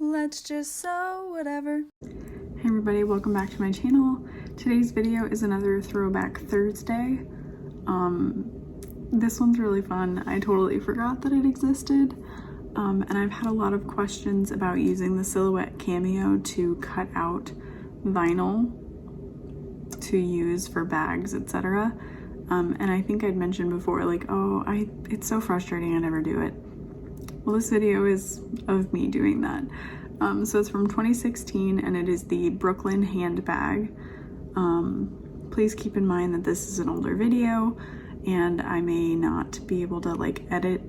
Let's just sew whatever. Hey everybody, welcome back to my channel. Today's video is another Throwback Thursday. This one's really fun. I totally forgot that it existed. And I've had a lot of questions about using the Silhouette Cameo to cut out vinyl to use for bags, etc. And I think I'd mentioned before, like, it's so frustrating, I never do it. Well, this video is of me doing that. So it's from 2016 and it is the Brooklyn Handbag. Please keep in mind that this is an older video and I may not be able to like edit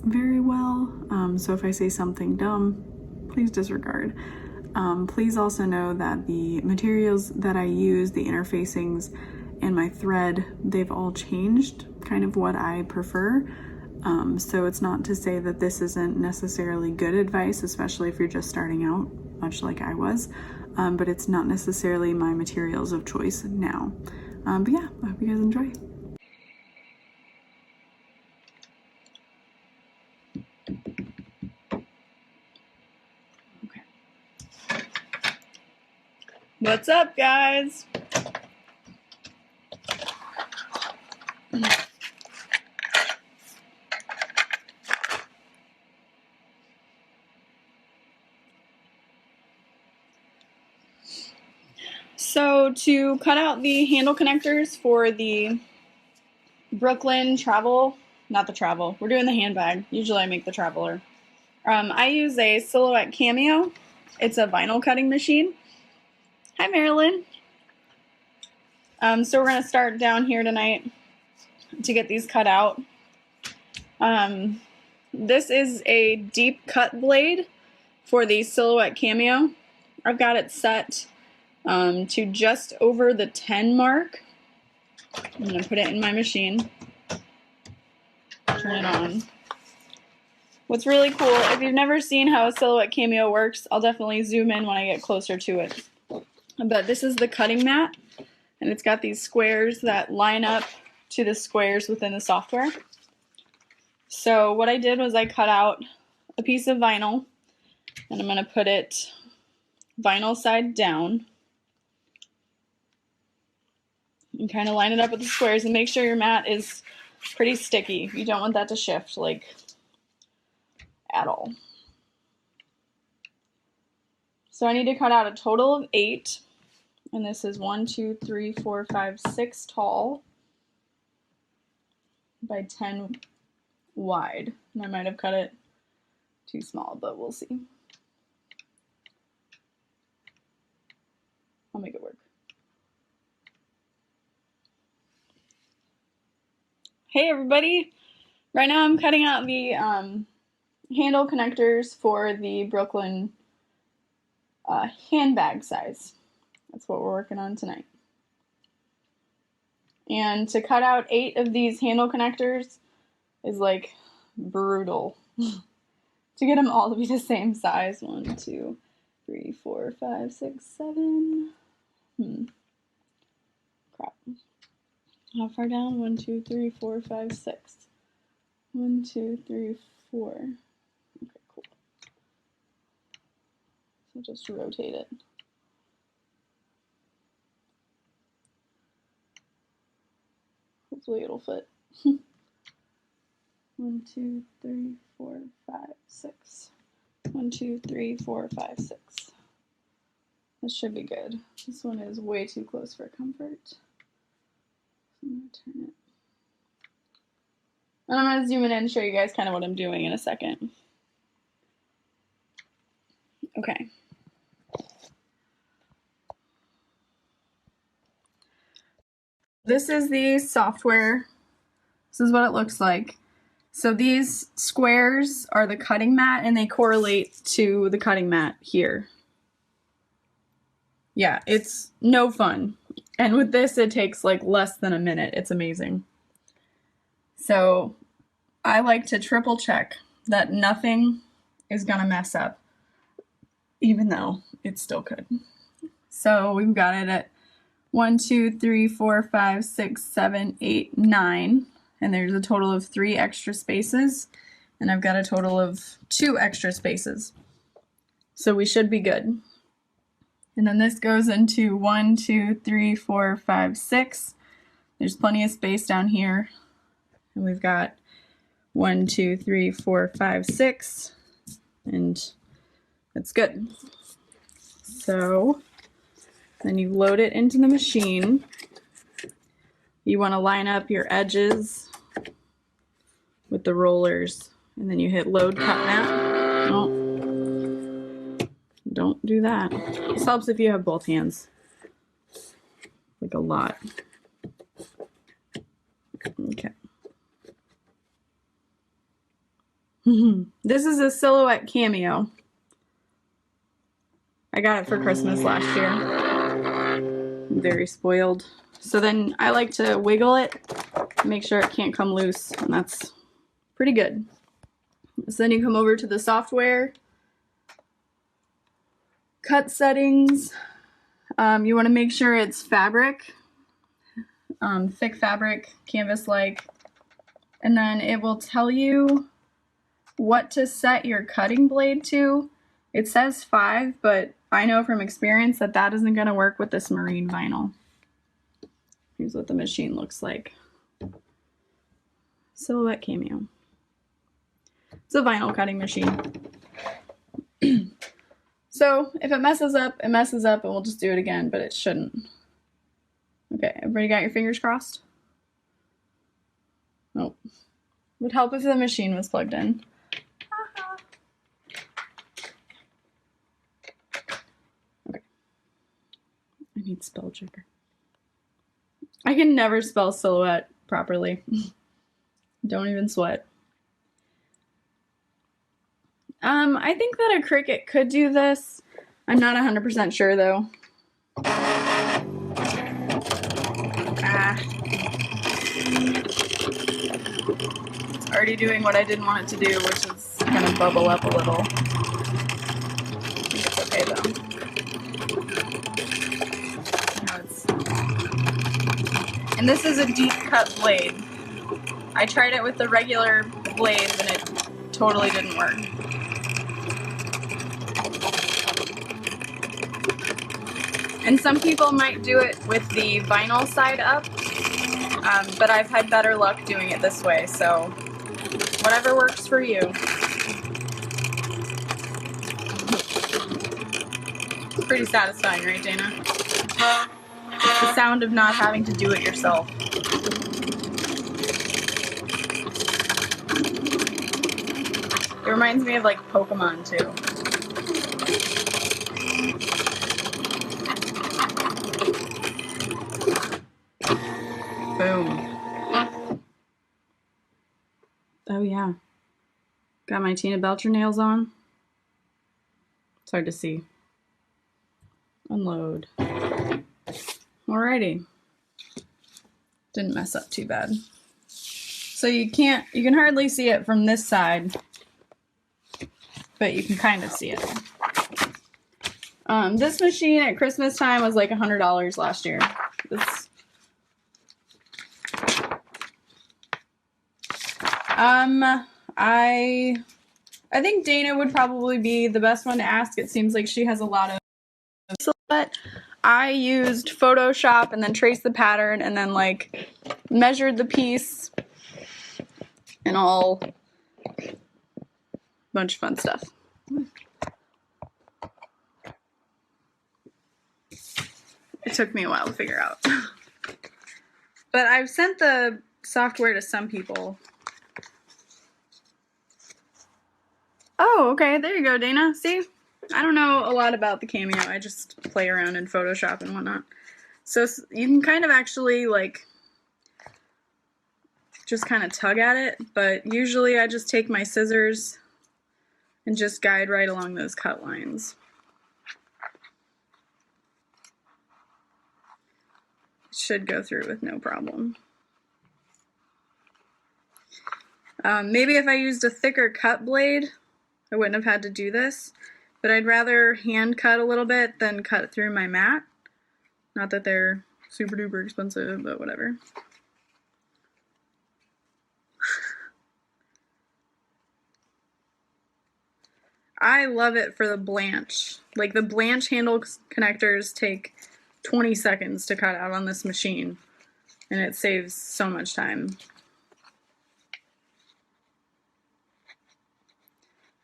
very well. So if I say something dumb, please disregard. Please also know that the materials that I use, the interfacings, and my thread, they've all changed kind of what I prefer. So it's not to say that this isn't necessarily good advice, especially if you're just starting out, much like I was, but it's not necessarily my materials of choice now. But yeah, I hope you guys enjoy. Okay. What's up, guys? So to cut out the handle connectors for the Brooklyn travel, not the travel, we're doing the handbag. Usually I make the traveler. I use a Silhouette Cameo. It's a vinyl cutting machine. Hi, Marilyn. So we're going to start down here tonight to get these cut out. This is a deep cut blade for the Silhouette Cameo. I've got it set to just over the 10 mark. I'm going to put it in my machine. Turn it on. What's really cool, if you've never seen how a Silhouette Cameo works, I'll definitely zoom in when I get closer to it. But this is the cutting mat, and it's got these squares that line up to the squares within the software. So what I did was I cut out a piece of vinyl, and I'm going to put it vinyl side down. And kind of line it up with the squares and make sure your mat is pretty sticky. You don't want that to shift, like, at all. So I need to cut out a total of 8. And this is 1, 2, 3, 4, 5, 6 tall by 10 wide. And I might have cut it too small, but we'll see. I'll make it work. Hey everybody! Right now I'm cutting out the handle connectors for the Brooklyn handbag size. That's what we're working on tonight. And to cut out 8 of these handle connectors is like brutal. To get them all to be the same size. 1, 2, 3, 4, 5, 6, 7. Crap. How far down? 1, 2, 3, 4, 5, 6. 1, 2, 3, 4. Okay, cool. So just rotate it. Hopefully it'll fit. 1, 2, 3, 4, 5, 6. 1, 2, 3, 4, 5, 6. This should be good. This one is way too close for comfort. I'm going to turn it. And I'm going to zoom in and show you guys kind of what I'm doing in a second. Okay. This is the software. This is what it looks like. So these squares are the cutting mat and they correlate to the cutting mat here. Yeah, it's no fun. And with this, it takes like less than a minute. It's amazing. So I like to triple check that nothing is gonna mess up, even though it still could. So we've got it at 1, 2, 3, 4, 5, 6, 7, 8, 9. And there's a total of 3 extra spaces. And I've got a total of 2 extra spaces. So we should be good. And then this goes into 1, 2, 3, 4, 5, 6. There's plenty of space down here. And we've got 1, 2, 3, 4, 5, 6. And that's good. So then you load it into the machine. You want to line up your edges with the rollers. And then you hit load cut map. Oh, don't do that. This helps if you have both hands. Like a lot. Okay. This is a silhouette cameo. I got it for Christmas last year. I'm very spoiled. So then I like to wiggle it, make sure it can't come loose, and that's pretty good. So then you come over to the software, cut settings. You want to make sure it's fabric, thick fabric, canvas-like, and then it will tell you what to set your cutting blade to. It says 5, but I know from experience that that isn't going to work with this marine vinyl. Here's what the machine looks like. Silhouette Cameo. It's a vinyl cutting machine. So if it messes up, it messes up, and we'll just do it again, but it shouldn't. Okay, everybody got your fingers crossed? Nope. Would help if the machine was plugged in. Okay. I need spell checker. I can never spell silhouette properly. Don't even sweat. I think that a Cricut could do this. I'm not 100% sure though. It's already doing what I didn't want it to do, which is kind of bubble up a little. I think it's okay though. And this is a deep cut blade. I tried it with the regular blades and it totally didn't work. And some people might do it with the vinyl side up, but I've had better luck doing it this way, so whatever works for you. It's pretty satisfying, right, Dana? The sound of not having to do it yourself. It reminds me of like Pokemon too. Boom. Oh yeah. Got my Tina Belcher nails on. It's hard to see. Unload. Alrighty. Didn't mess up too bad. So you can hardly see it from this side, but you can kind of see it. This machine at Christmas time was like $100 last year. I think Dana would probably be the best one to ask. It seems like she has a lot of silhouette. I used Photoshop and then traced the pattern and then like measured the piece and all bunch of fun stuff. It took me a while to figure out. But I've sent the software to some people. Oh, okay, there you go, Dana. See? I don't know a lot about the Cameo. I just play around in Photoshop and whatnot. So you can kind of actually, like, just kind of tug at it, but usually I just take my scissors and just guide right along those cut lines. It should go through with no problem. Maybe if I used a thicker cut blade, I wouldn't have had to do this, but I'd rather hand cut a little bit than cut through my mat. Not that they're super duper expensive, but whatever. I love it for the blanch. Like the blanch handle connectors take 20 seconds to cut out on this machine, and it saves so much time.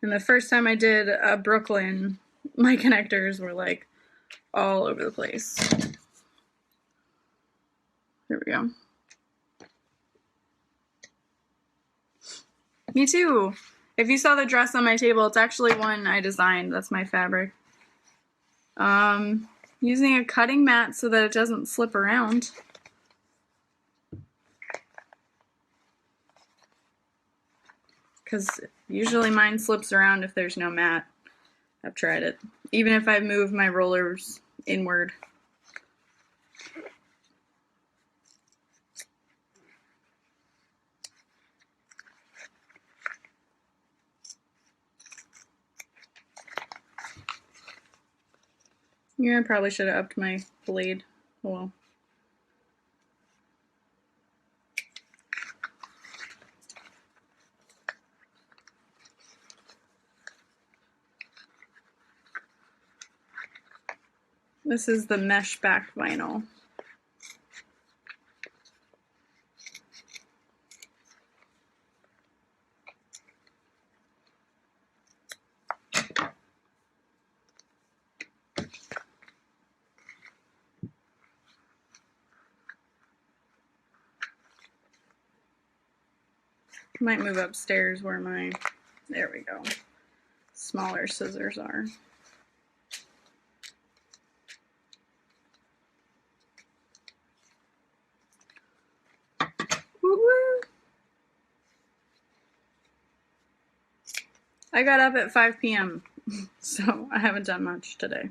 And the first time I did Brooklyn, my connectors were like all over the place. There we go. Me too. If you saw the dress on my table, it's actually one I designed. That's my fabric. Using a cutting mat so that it doesn't slip around. Because usually mine slips around if there's no mat. I've tried it. Even if I move my rollers inward. Yeah, I probably should have upped my blade. Oh well. This is the mesh back vinyl. Might move upstairs where my, there we go, smaller scissors are. Woo-woo. I got up at 5 p.m. so I haven't done much today.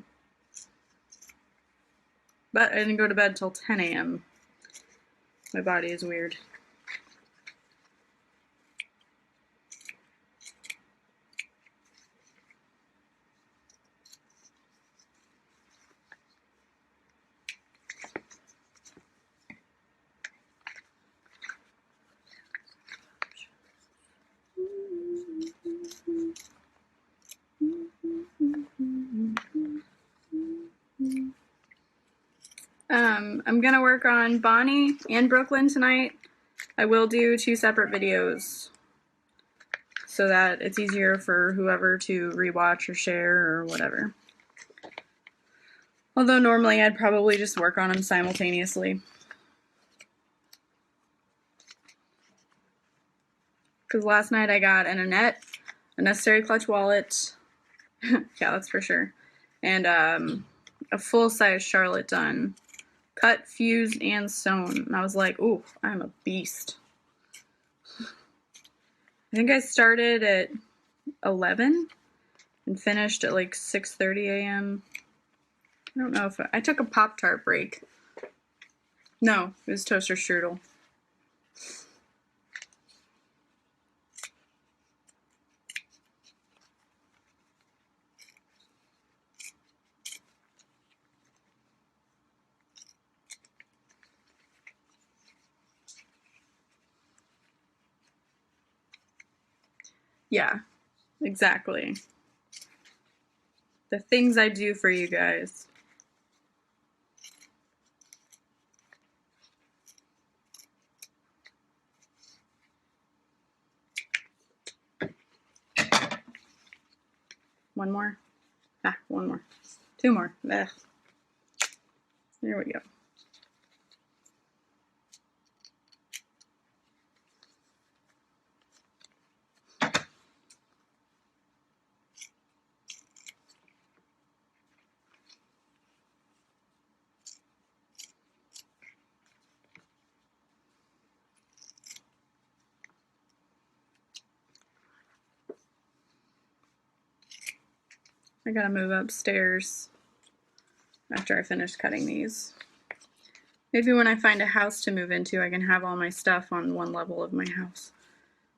But I didn't go to bed till 10 a.m. My body is weird. I'm gonna work on Bonnie and Brooklyn tonight. I will do 2 separate videos so that it's easier for whoever to rewatch or share or whatever. Although normally I'd probably just work on them simultaneously. Because last night I got an Annette, a necessary clutch wallet, yeah, that's for sure, and a full-size Charlotte done. Cut, fused, and sewn. And I was like, ooh, I'm a beast. I think I started at 11 and finished at like 6:30 a.m. I don't know if I took a Pop-Tart break. No, it was toaster strudel. Yeah, exactly. The things I do for you guys. One more. Ah, one more. 2 more. Ugh. There we go. I gotta move upstairs after I finish cutting these. Maybe when I find a house to move into, I can have all my stuff on one level of my house.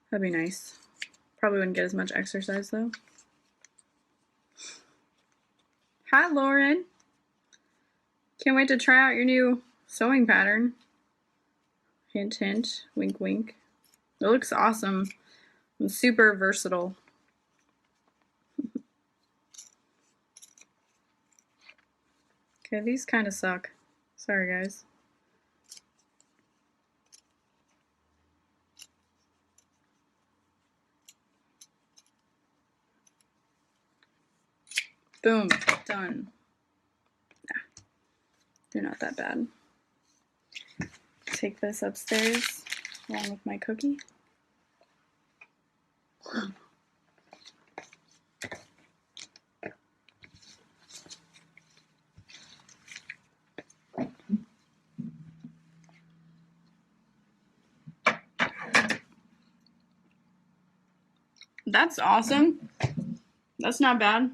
That'd be nice. Probably wouldn't get as much exercise though. Hi, Lauren. Can't wait to try out your new sewing pattern. Hint, hint, wink, wink. It looks awesome and super versatile. Okay, these kind of suck. Sorry, guys. Boom, done. Yeah, they're not that bad. Take this upstairs along with my cookie. That's awesome. That's not bad.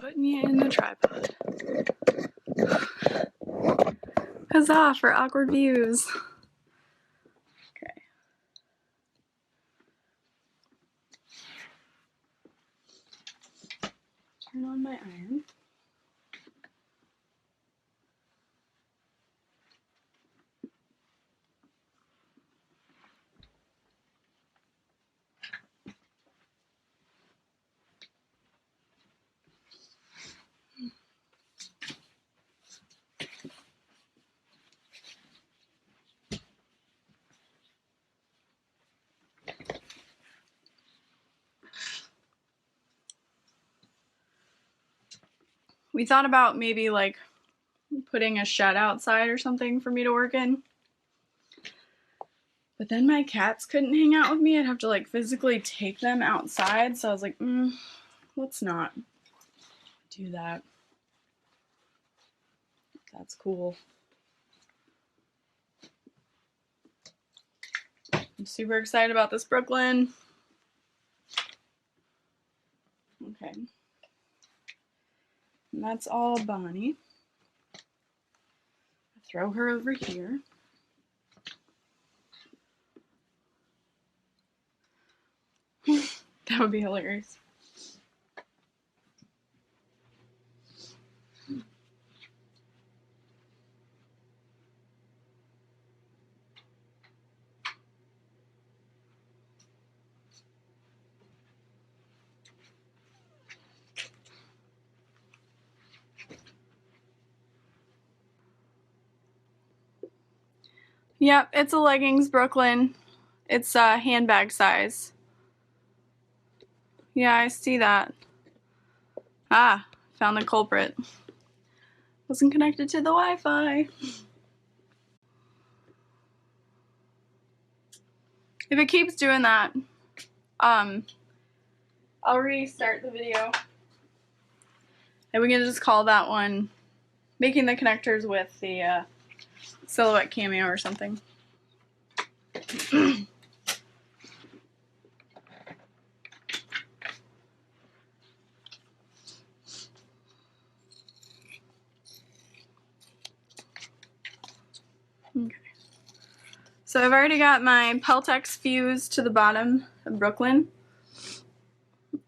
Putting you in the tripod. Huzzah for awkward views. Okay. Turn on my iron. We thought about maybe like putting a shed outside or something for me to work in. But then my cats couldn't hang out with me. I'd have to like physically take them outside. So I was like, let's not do that. That's cool. I'm super excited about this Brooklyn. Okay. And that's all Bonnie. Throw her over here. That would be hilarious. Yep, it's a leggings Brooklyn. It's handbag size. Yeah, I see that. Ah, found the culprit. Wasn't connected to the Wi-Fi. If it keeps doing that, I'll restart the video. And we can just call that one making the connectors with the silhouette cameo or something. Okay. So I've already got my Peltex fuse to the bottom of Brooklyn.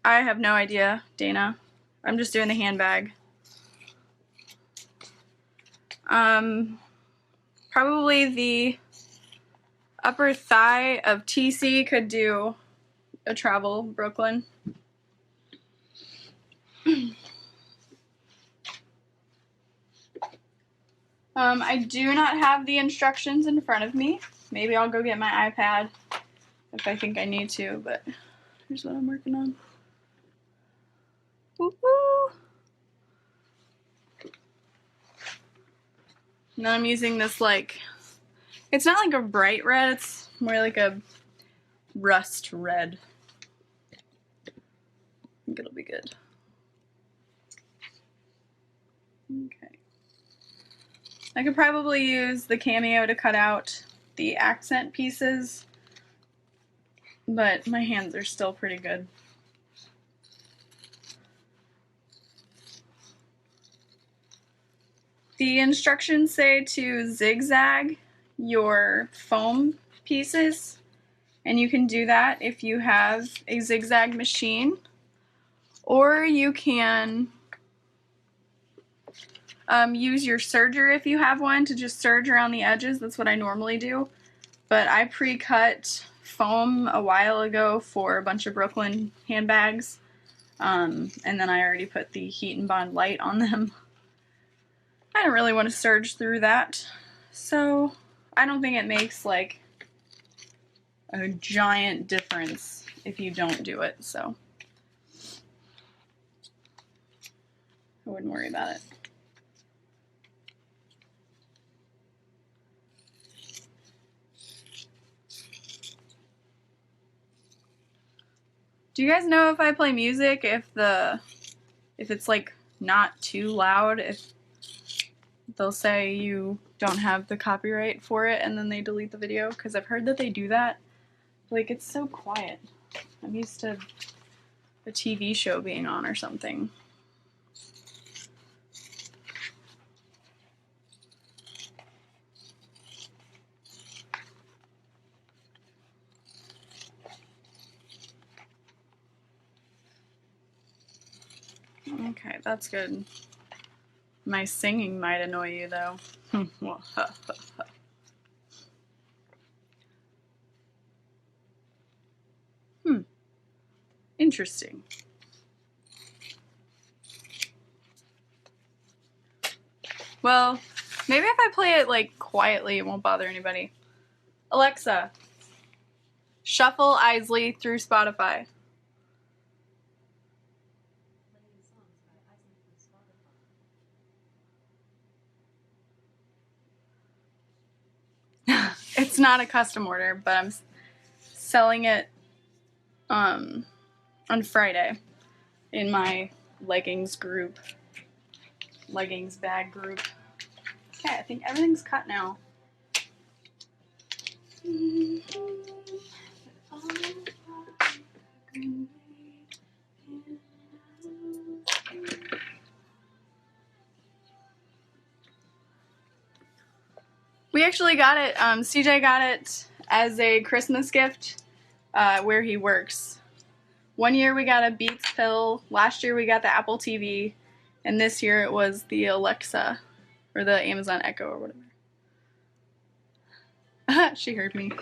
I have no idea, Dana. I'm just doing the handbag. Probably the upper thigh of TC could do a travel Brooklyn. I do not have the instructions in front of me. Maybe I'll go get my iPad if I think I need to, but here's what I'm working on. Woo-hoo! And then I'm using this like, it's not like a bright red, it's more like a rust red. I think it'll be good. Okay. I could probably use the cameo to cut out the accent pieces, but my hands are still pretty good. The instructions say to zigzag your foam pieces, and you can do that if you have a zigzag machine, or you can use your serger if you have one to just serge around the edges. That's what I normally do, but I pre-cut foam a while ago for a bunch of Brooklyn handbags. And then I already put the Heat and Bond light on them. I don't really want to surge through that. So I don't think it makes like a giant difference if you don't do it. So I wouldn't worry about it. Do you guys know if I play music, if it's like not too loud, if they'll say you don't have the copyright for it and then they delete the video? Because I've heard that they do that. Like, it's so quiet. I'm used to a TV show being on or something. Okay, that's good. My singing might annoy you, though. Interesting. Well, maybe if I play it, like, quietly, it won't bother anybody. Alexa, shuffle Isley through Spotify. It's not a custom order, but I'm selling it on Friday in my leggings group, leggings bag group. Okay, I think everything's cut now. We actually got it, CJ got it as a Christmas gift where he works. One year we got a Beats pill, last year we got the Apple TV, and this year it was the Alexa, or the Amazon Echo or whatever. She heard me.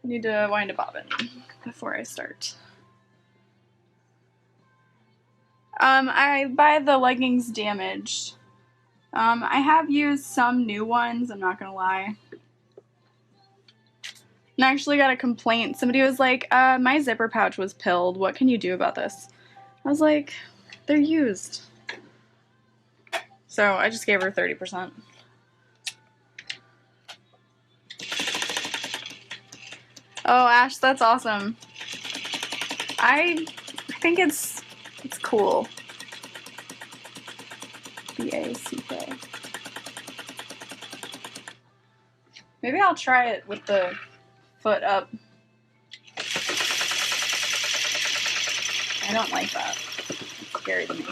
I need to wind a bobbin before I start. I buy the leggings damaged. I have used some new ones, I'm not gonna lie. And I actually got a complaint. Somebody was like, my zipper pouch was pilled. What can you do about this? I was like, they're used. So I just gave her 30%. Oh, Ash, that's awesome. I think it's cool. B-A-C-K. Maybe I'll try it with the foot up. I don't like that. It's scary to me.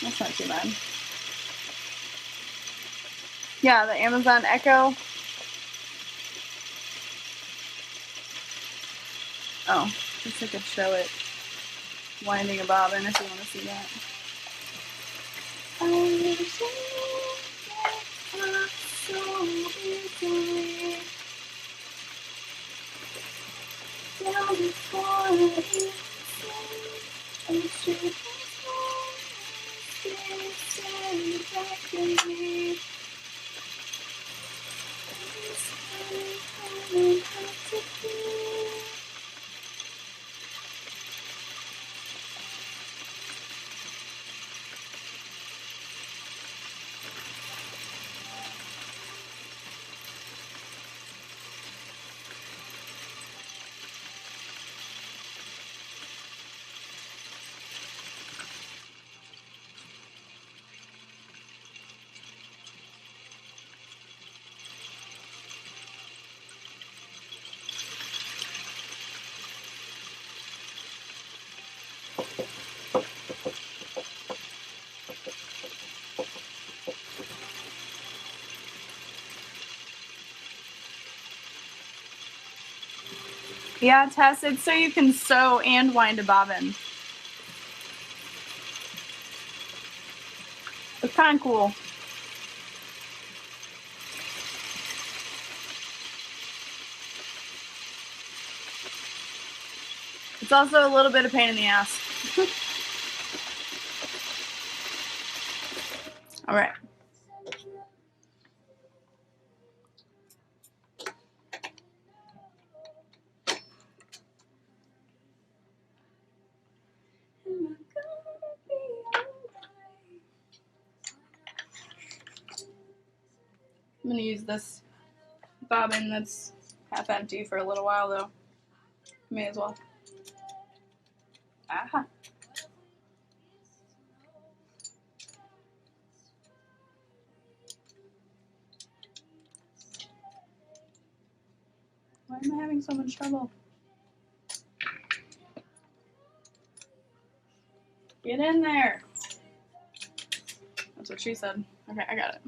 That's not too bad. Yeah, the Amazon Echo. Oh, guess I could show it winding a bobbin if you want to see that. Yeah, Tess, it's so you can sew and wind a bobbin. It's kind of cool. It's also a little bit of pain in the ass. All right. I'm gonna use this bobbin that's half empty for a little while though. May as well. Aha. Why am I having so much trouble? Get in there. That's what she said. Okay, I got it.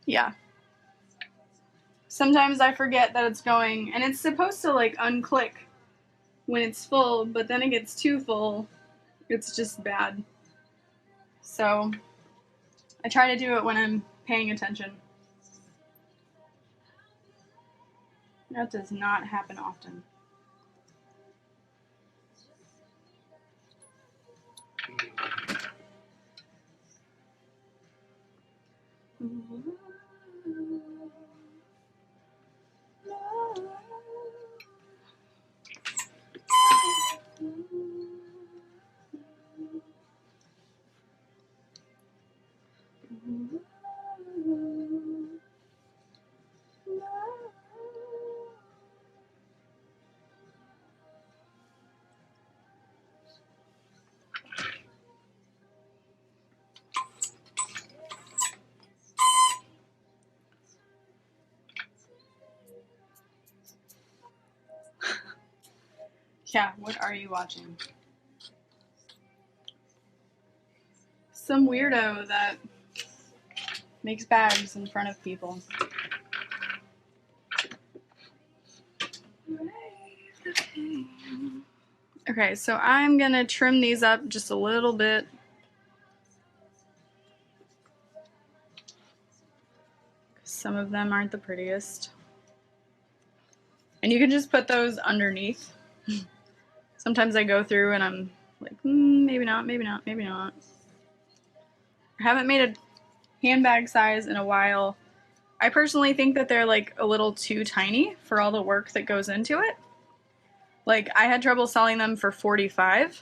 Yeah. Sometimes I forget that it's going, and it's supposed to like unclick when it's full, but then it gets too full. It's just bad. So I try to do it when I'm paying attention. That does not happen often. Yeah, what are you watching? Some weirdo that makes bags in front of people. Okay, so I'm gonna trim these up just a little bit. Some of them aren't the prettiest. And you can just put those underneath. Sometimes I go through and I'm like, maybe not, maybe not, maybe not. I haven't made a handbag size in a while. I personally think that they're like a little too tiny for all the work that goes into it. Like, I had trouble selling them for $45,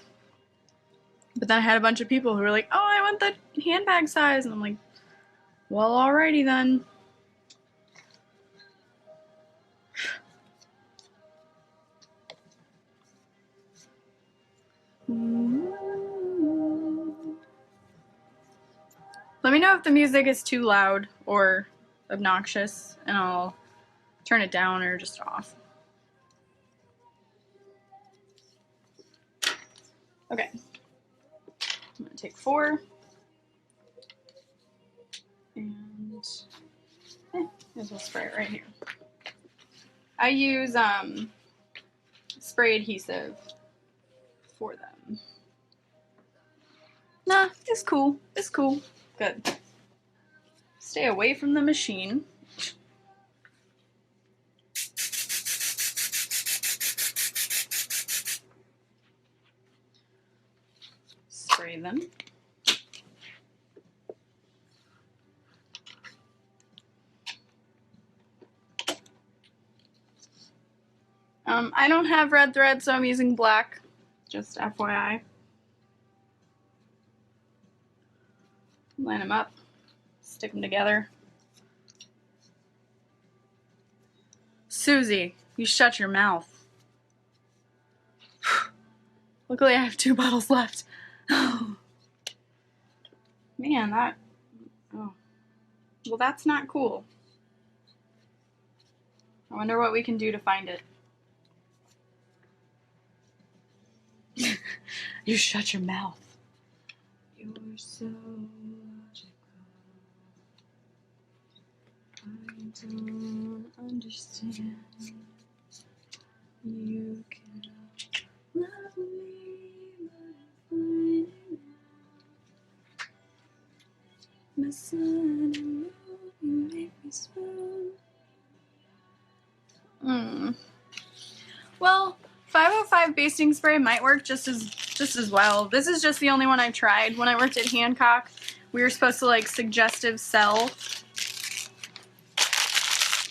but then I had a bunch of people who were like, oh, I want the handbag size. And I'm like, well, alrighty then. Let me know if the music is too loud or obnoxious, and I'll turn it down or just off. Okay. I'm going to take 4. And may as well spray it right here. I use spray adhesive for them. Nah, it's cool. It's cool. Good. Stay away from the machine. Spray them. I don't have red thread, so I'm using black. Just FYI. Line them up. Stick them together. Susie, you shut your mouth. Luckily, I have 2 bottles left. Man, that... Oh. Well, that's not cool. I wonder what we can do to find it. You shut your mouth. You're so logical. don't understand. You cannot love me, but I'm finding out. My son, I know you make me swoon. Well, 505 basting spray might work just as well. This is just the only one I've tried. When I worked at Hancock, we were supposed to like suggestive sell,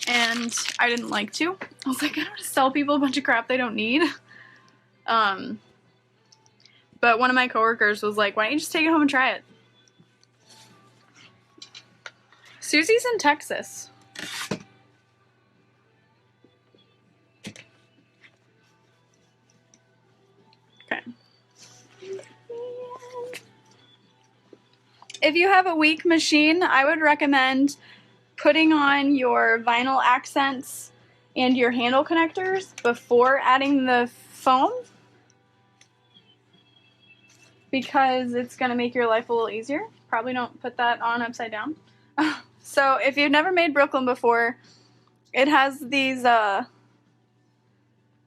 and I didn't like to. I was like, I don't want to sell people a bunch of crap they don't need. But one of my coworkers was like, why don't you just take it home and try it? Susie's in Texas. Okay. If you have a weak machine, I would recommend putting on your vinyl accents and your handle connectors before adding the foam, because it's going to make your life a little easier. Probably don't put that on upside down. So if you've never made Brooklyn before, it has these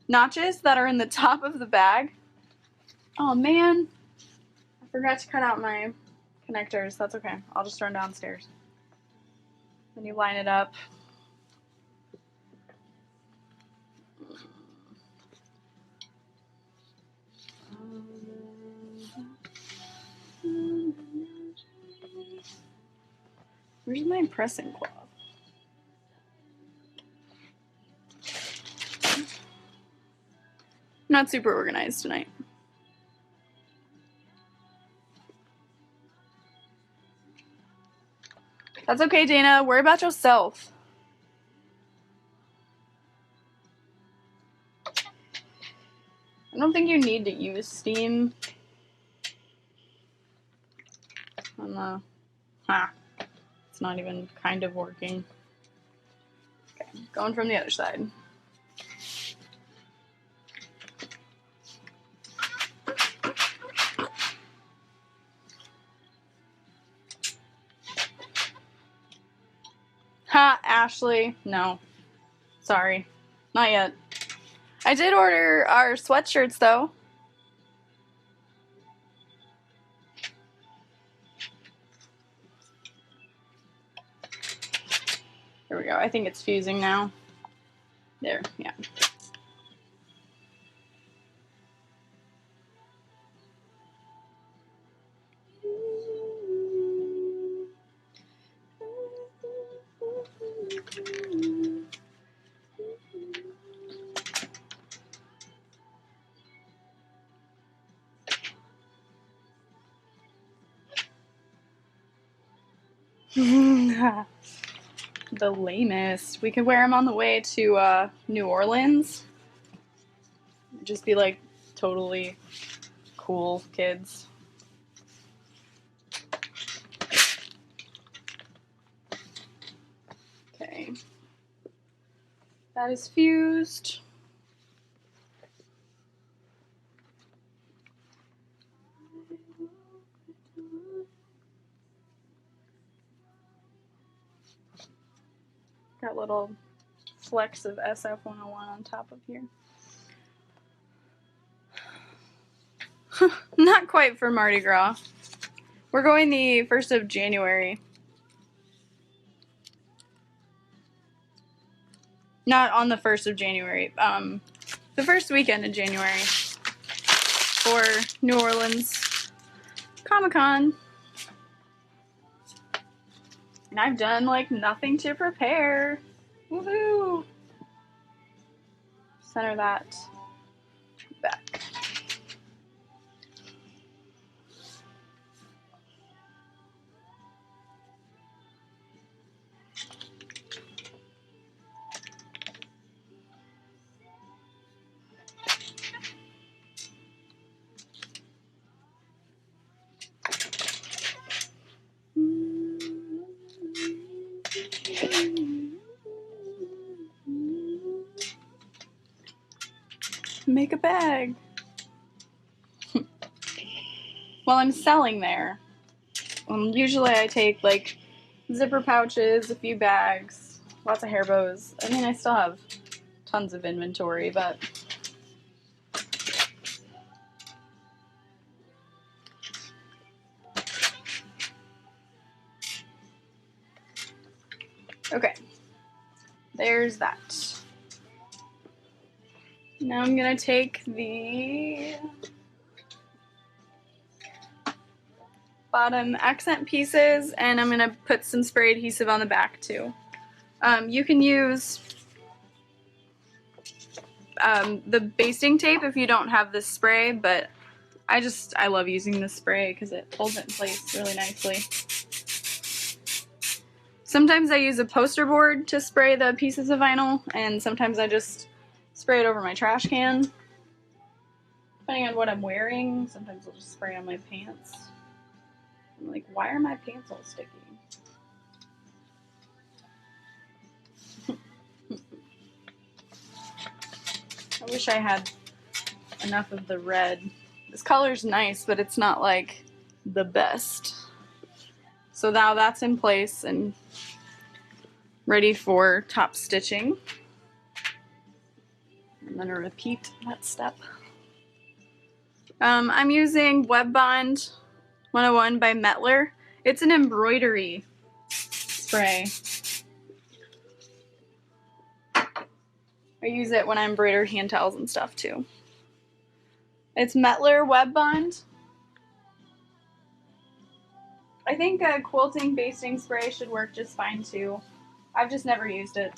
notches that are in the top of the bag. Oh man, I forgot to cut out my connectors. That's okay. I'll just run downstairs. Then you line it up. Where's my pressing cloth? Not super organized tonight. That's okay, Dana. Worry about yourself. I don't think you need to use steam. It's not even kind of working. Okay, going from the other side. Ha, Ashley. No. Sorry. Not yet. I did order our sweatshirts, though. There we go. I think it's fusing now. There, yeah. The lamest. We could wear them on the way to New Orleans. Just be like totally cool kids. Okay. That is fused. Got little flecks of SF-101 on top of here. Not quite for Mardi Gras. We're going the 1st of January. Not on the 1st of January. The first weekend in January for New Orleans Comic-Con. And I've done like nothing to prepare. Woohoo! Center that back. Make a bag. Well, I'm selling there. Usually I take like zipper pouches, a few bags, lots of hair bows. I mean, I still have tons of inventory, but okay, there's that. Now I'm gonna take the bottom accent pieces and I'm gonna put some spray adhesive on the back too. You can use the basting tape if you don't have this spray, but I love using this spray because it holds it in place really nicely. Sometimes I use a poster board to spray the pieces of vinyl, and sometimes I just spray it over my trash can. Depending on what I'm wearing, sometimes I'll just spray on my pants. I'm like, why are my pants all sticky? I wish I had enough of the red. This color's nice, but it's not like the best. So now that's in place and ready for top stitching. I'm gonna repeat that step. I'm using Web Bond 101 by Metler. It's an embroidery spray. I use it when I embroider hand towels and stuff too. It's Metler Web Bond. I think a quilting basting spray should work just fine too. I've just never used it.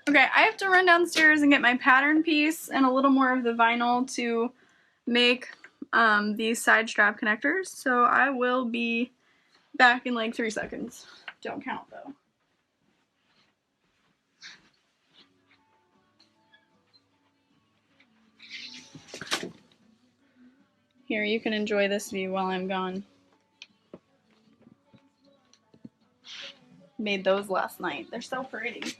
Okay, I have to run downstairs and get my pattern piece and a little more of the vinyl to make these side strap connectors. So I will be back in like 3 seconds. Don't count though. Here, you can enjoy this view while I'm gone. Made those last night. They're so pretty.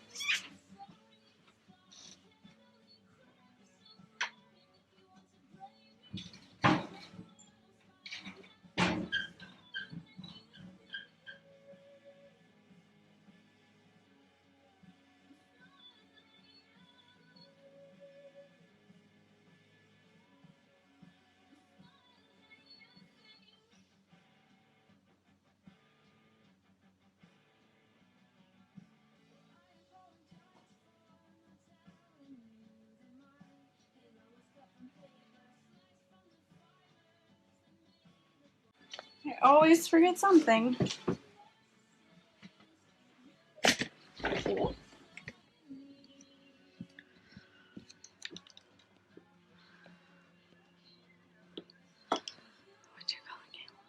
I always forget something. Cool. What'd you call it, Kayla?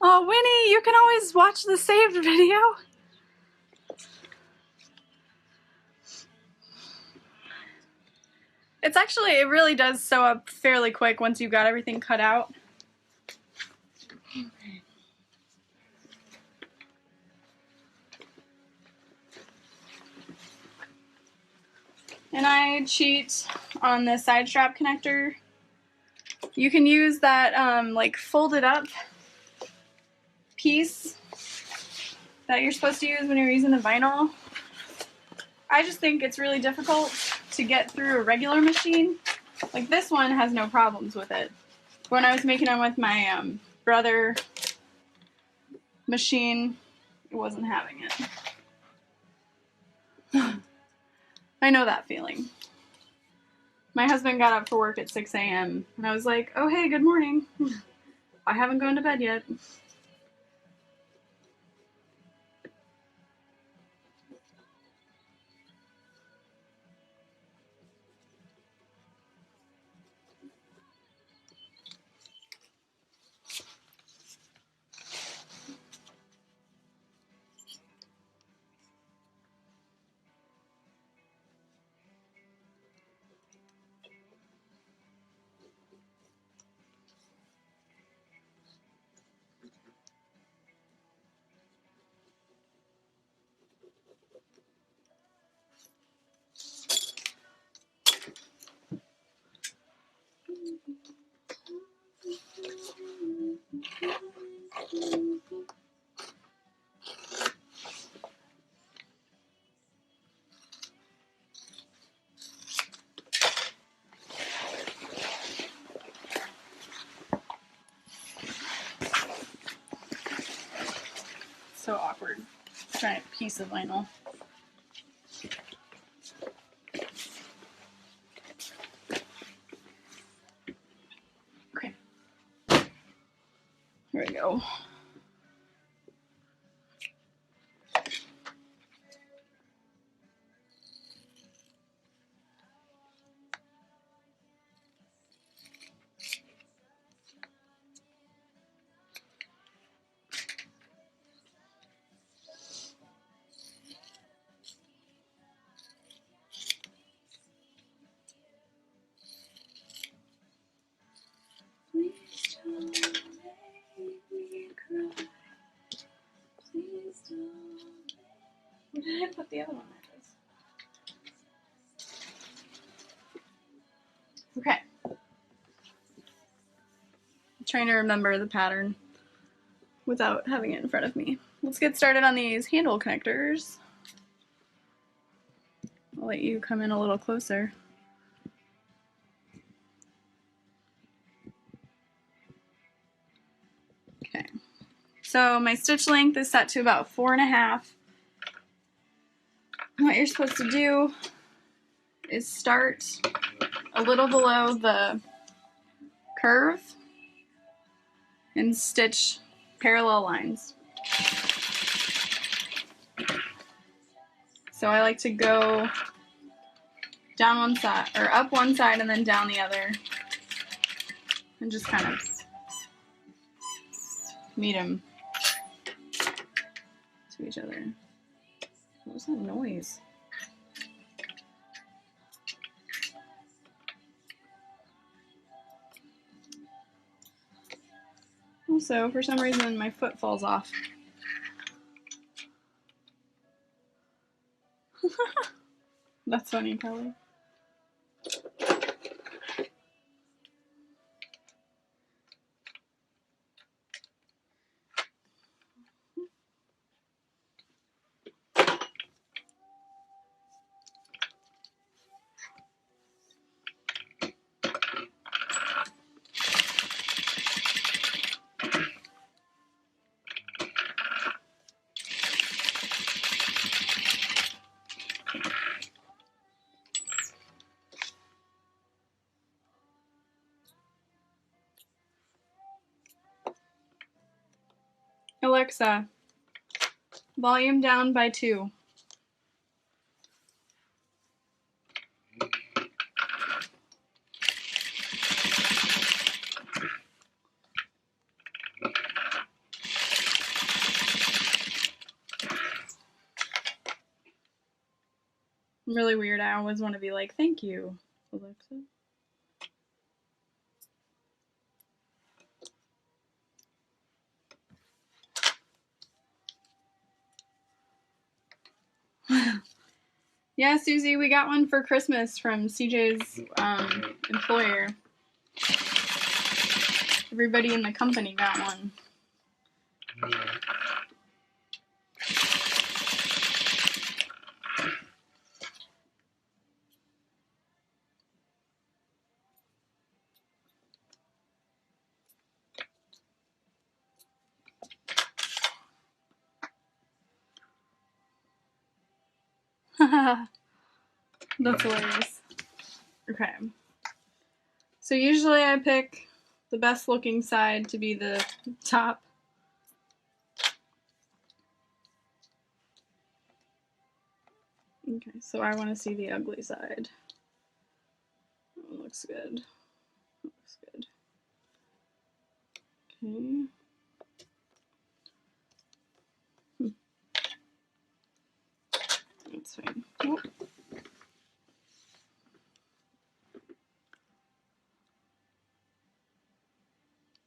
Oh, Winnie, you can always watch the saved video. It's actually, it really does sew up fairly quick once you've got everything cut out. And I cheat on the side strap connector. You can use that like folded up piece that you're supposed to use when you're using the vinyl. I just think it's really difficult to get through a regular machine. Like this one has no problems with it. When I was making them with my brother machine, it wasn't having it. I know that feeling. My husband got up for work at 6 a.m. and I was like, oh hey, good morning. I haven't gone to bed yet. So awkward. Giant piece of vinyl. Okay. Here we go. Where did I put the other one? There it is. Okay. I'm trying to remember the pattern without having it in front of me. Let's get started on these handle connectors. I'll let you come in a little closer. Okay. So my stitch length is set to about 4.5. What you're supposed to do is start a little below the curve and stitch parallel lines. So I like to go down one side, or up one side and then down the other, and just kind of meet them to each other. What was that noise? Also, for some reason, my foot falls off. That's funny, probably. Alexa, volume down by 2. I'm really weird. I always want to be like, thank you, Alexa. Yeah, Susie, we got one for Christmas from CJ's employer. Everybody in the company got one. That's hilarious. Okay. So usually I pick the best looking side to be the top. Okay, so I want to see the ugly side. Oh, looks good. Looks good. Okay. That's fine. Oh.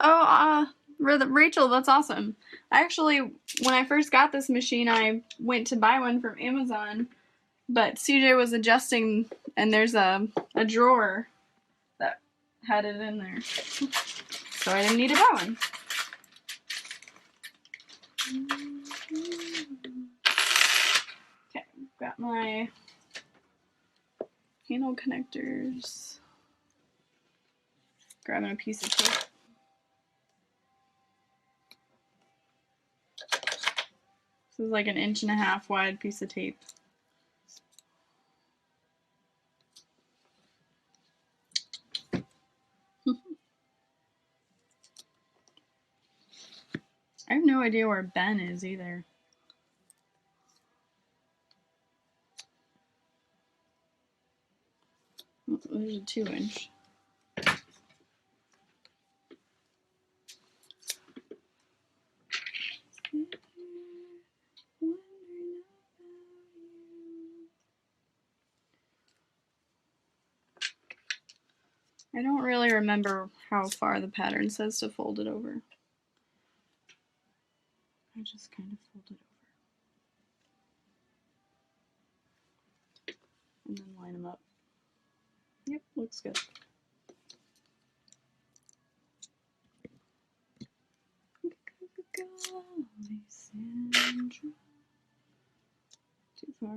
Oh, Rachel, that's awesome. Actually, when I first got this machine, I went to buy one from Amazon, but CJ was adjusting, and there's a drawer that had it in there. So I didn't need a bone. Okay, got my handle connectors. Grabbing a piece of tape. This is like an 1.5 inch wide piece of tape. I have no idea where Ben is either. Oh, there's a 2 inch. I don't really remember how far the pattern says to fold it over. I just kind of fold it over. And then line them up. Yep, looks good. Too far.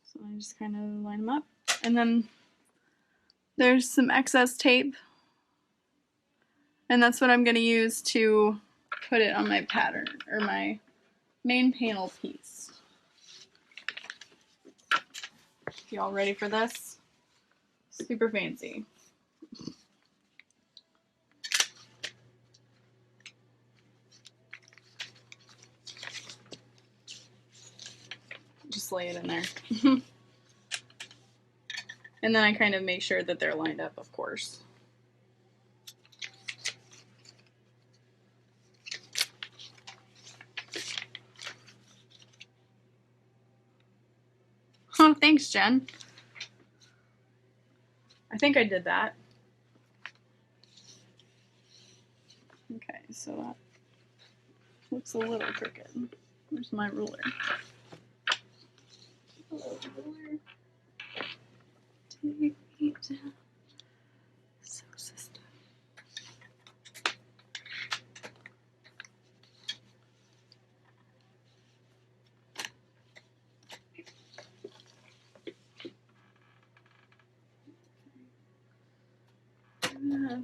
So I just kind of line them up. And then there's some excess tape. And that's what I'm going to use to put it on my pattern, or my main panel piece. Y'all ready for this? Super fancy. Just lay it in there. And then I kind of make sure that they're lined up, of course. Oh, thanks, Jen. I think I did that. Okay, so that looks a little crooked. Where's my ruler? Hello, ruler. Take me down. So sister.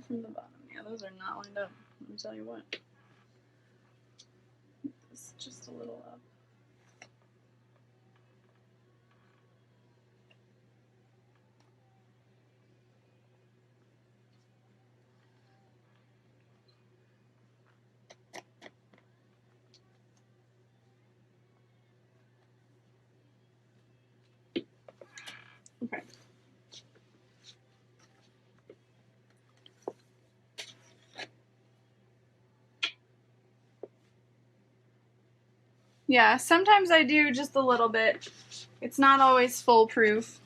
From the bottom. Yeah, those are not lined up. Let me tell you what. It's just a little up. Okay. Yeah, sometimes I do just a little bit. It's not always foolproof.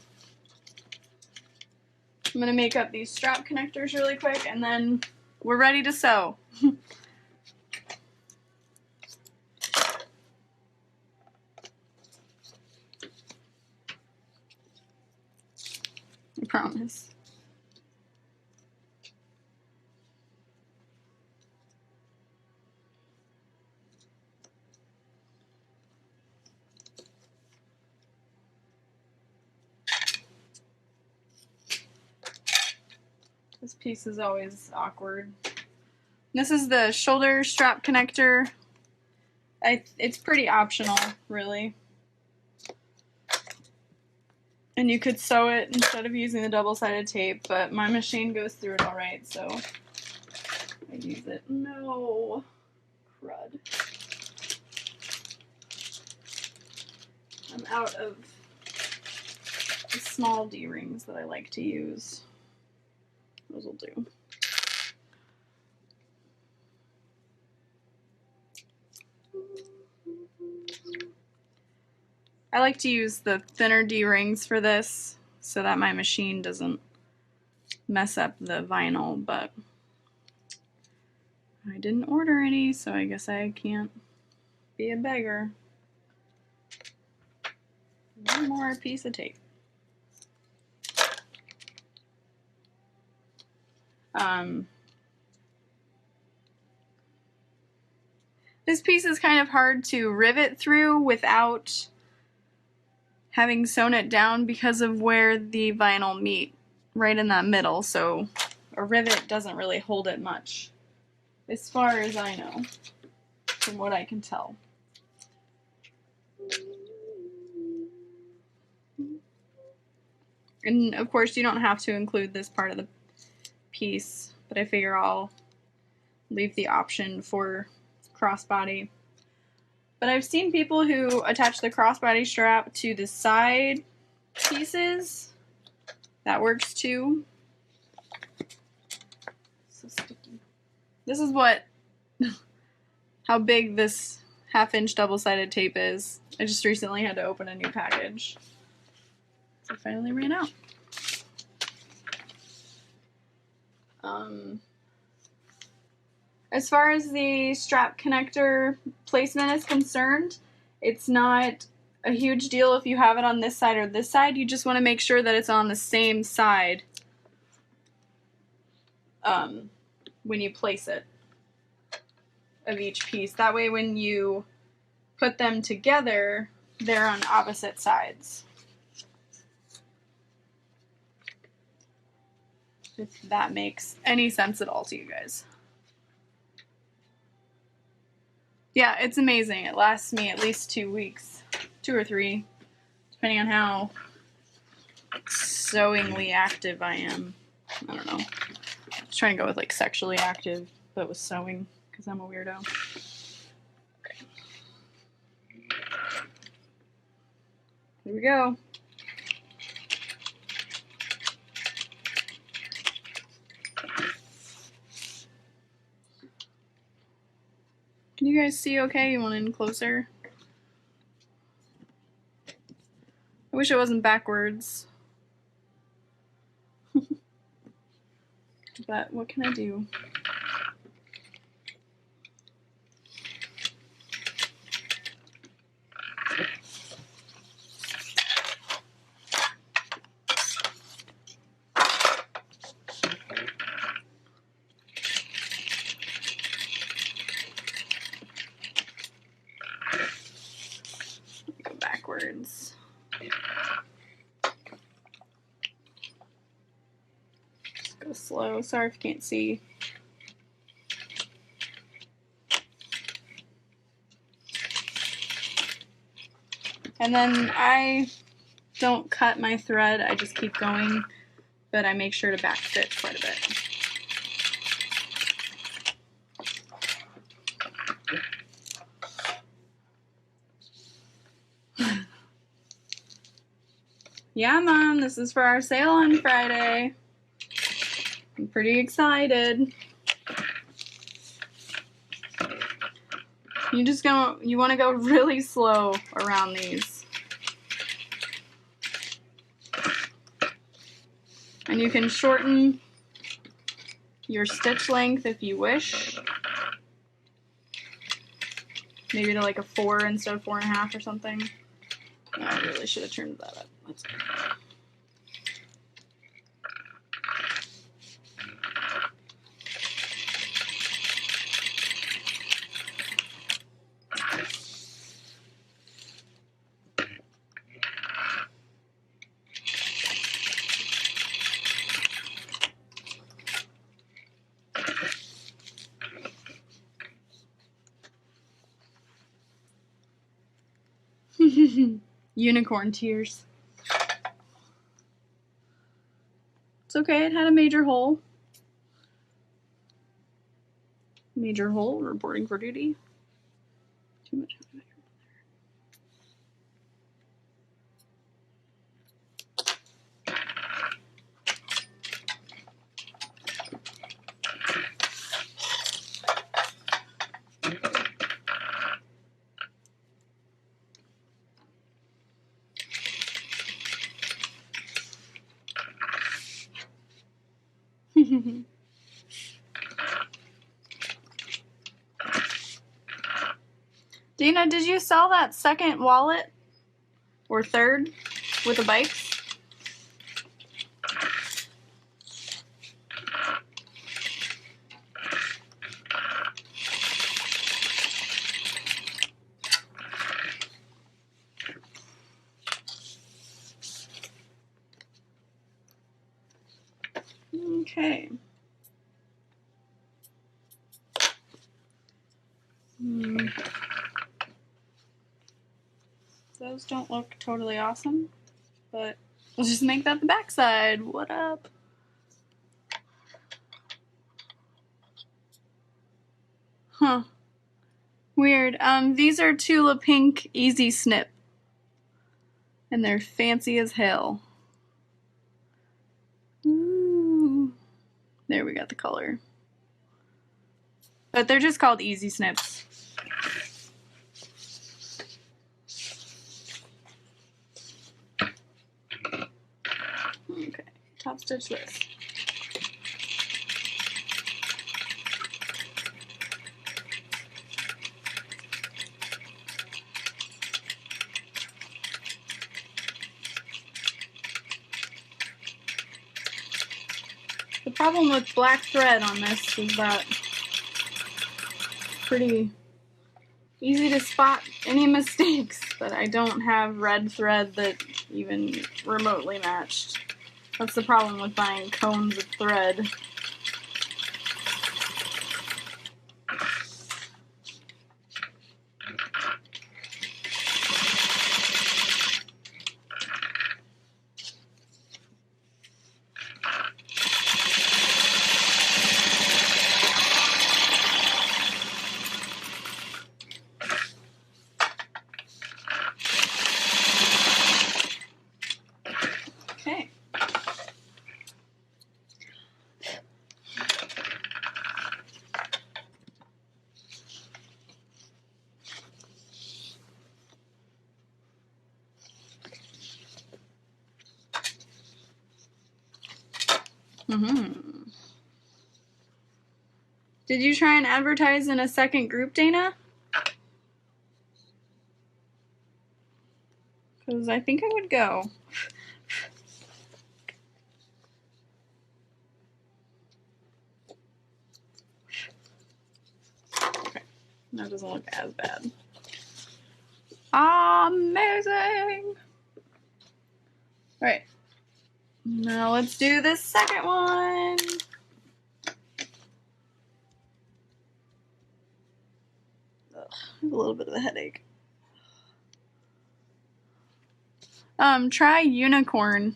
I'm gonna make up these strap connectors really quick and then we're ready to sew. I promise. This piece is always awkward. This is the shoulder strap connector. It's pretty optional, really. And you could sew it instead of using the double-sided tape, but my machine goes through it all right, so I use it. No, crud. I'm out of the small D-rings that I like to use. Those will do. I like to use the thinner D-rings for this, so that my machine doesn't mess up the vinyl, but I didn't order any, so I guess I can't be a beggar. One more piece of tape. This piece is kind of hard to rivet through without having sewn it down because of where the vinyl meet, right in that middle, so a rivet doesn't really hold it much, as far as I know, from what I can tell. And of course you don't have to include this part of the piece, but I figure I'll leave the option for crossbody. But I've seen people who attach the crossbody strap to the side pieces. That works too. So sticky. This is how big this 1/2 inch double-sided tape is. I just recently had to open a new package. So I finally ran out. As far as the strap connector placement is concerned, it's not a huge deal if you have it on this side or this side. You just want to make sure that it's on the same side when you place it of each piece. That way when you put them together, they're on opposite sides. If that makes any sense at all to you guys. Yeah, it's amazing. It lasts me at least 2 weeks, 2 or 3, depending on how sewingly active I am. I don't know. I was trying to go with like sexually active, but with sewing, because I'm a weirdo. Okay. Here we go. Can you guys see okay? You want in closer? I wish it wasn't backwards. But what can I do? Go backwards. Just go slow. Sorry if you can't see. And then I don't cut my thread, I just keep going, but I make sure to back fit quite a bit. Yeah, Mom, this is for our sale on Friday. I'm pretty excited. You want to go really slow around these. And you can shorten your stitch length if you wish. Maybe to like a 4 instead of 4.5 or something. No, I really should have turned that up. That's good. Unicorn tears. It's okay, it had a major hole. Major hole, reporting for duty. Too much. Dina, did you sell that second wallet? Or third? With the bikes? Okay. Those don't look totally awesome, but we'll just make that the backside. What up? Huh. Weird. These are Tula Pink Easy Snip. And they're fancy as hell. Ooh. There, we got the color. But they're just called Easy Snips. Okay, top stitch this. The problem with black thread on this is that it's pretty easy to spot any mistakes, but I don't have red thread that even remotely matched. That's the problem with buying cones of thread. Okay. Did you try and advertise in a second group, Dana? Because I think I would go. Okay, that doesn't look as bad. Amazing! Alright, now let's do this second one. Ugh, I have a little bit of a headache. Try unicorn.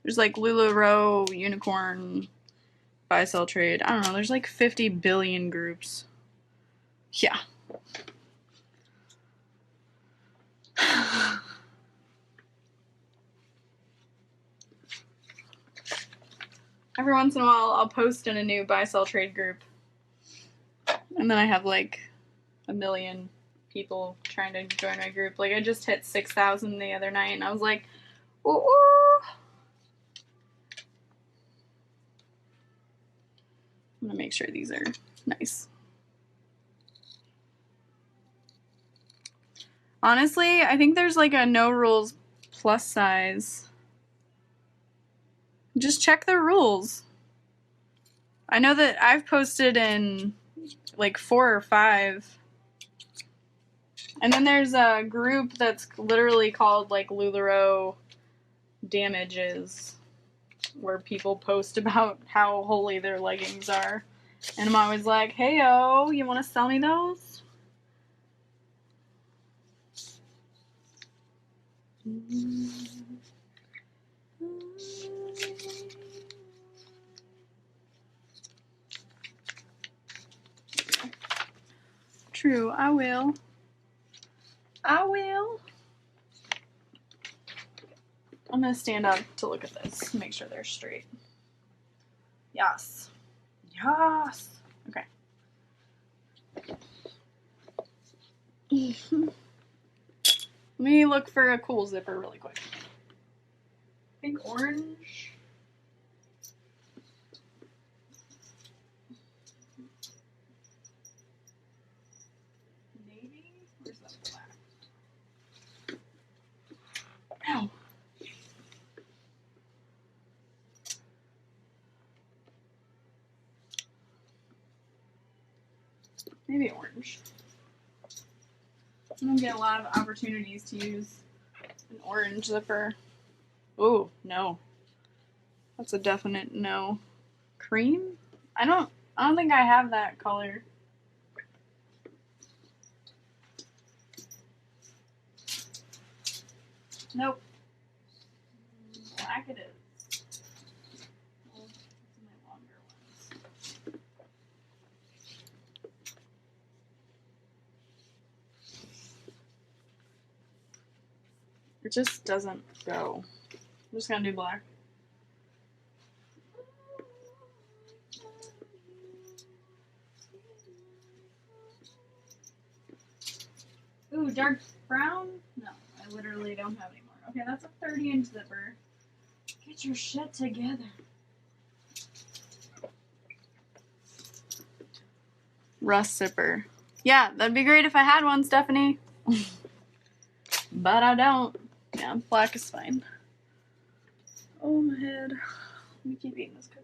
There's like LuLaRoe, unicorn, buy, sell, trade. I don't know, there's like 50 billion groups. Yeah. Every once in a while, I'll post in a new buy, sell, trade group. And then I have like 1 million people trying to join my group. Like, I just hit 6,000 the other night, and I was like, ooh. I'm gonna make sure these are nice. Honestly, I think there's like a no rules plus size. Just check the rules. I know that I've posted in like 4 or 5. And then there's a group that's literally called like LuLaRoe Damages, where people post about how holy their leggings are. And I'm always like, hey yo, you want to sell me those? True, I will. I will. I'm gonna stand up to look at this, make sure they're straight. Yes. Yes. Okay. Let me look for a cool zipper really quick. I think orange. Maybe orange. I don't get a lot of opportunities to use an orange zipper. Oh, no. That's a definite no. Cream? I don't think I have that color. Nope. Black it is. Well, these are my longer ones. It just doesn't go. I'm just gonna do black. Ooh, dark brown? No, I literally don't have any more. Okay, that's a 30-inch zipper. Get your shit together. Rust zipper. Yeah, that'd be great if I had one, Stephanie. But I don't. Yeah, black is fine. Oh, my head. Let me keep eating this cookie.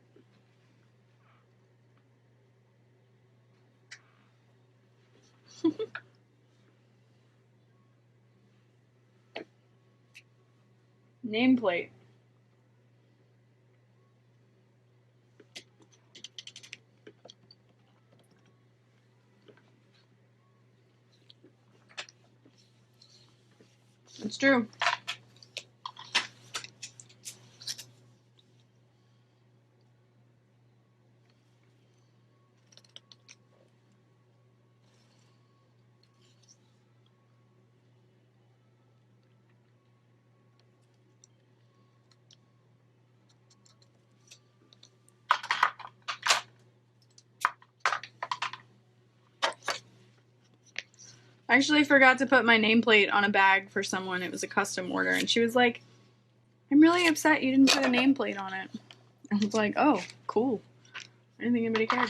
Nameplate. It's true. I actually forgot to put my nameplate on a bag for someone. It was a custom order, and she was like, I'm really upset you didn't put a nameplate on it. I was like, oh, cool. I didn't think anybody cared.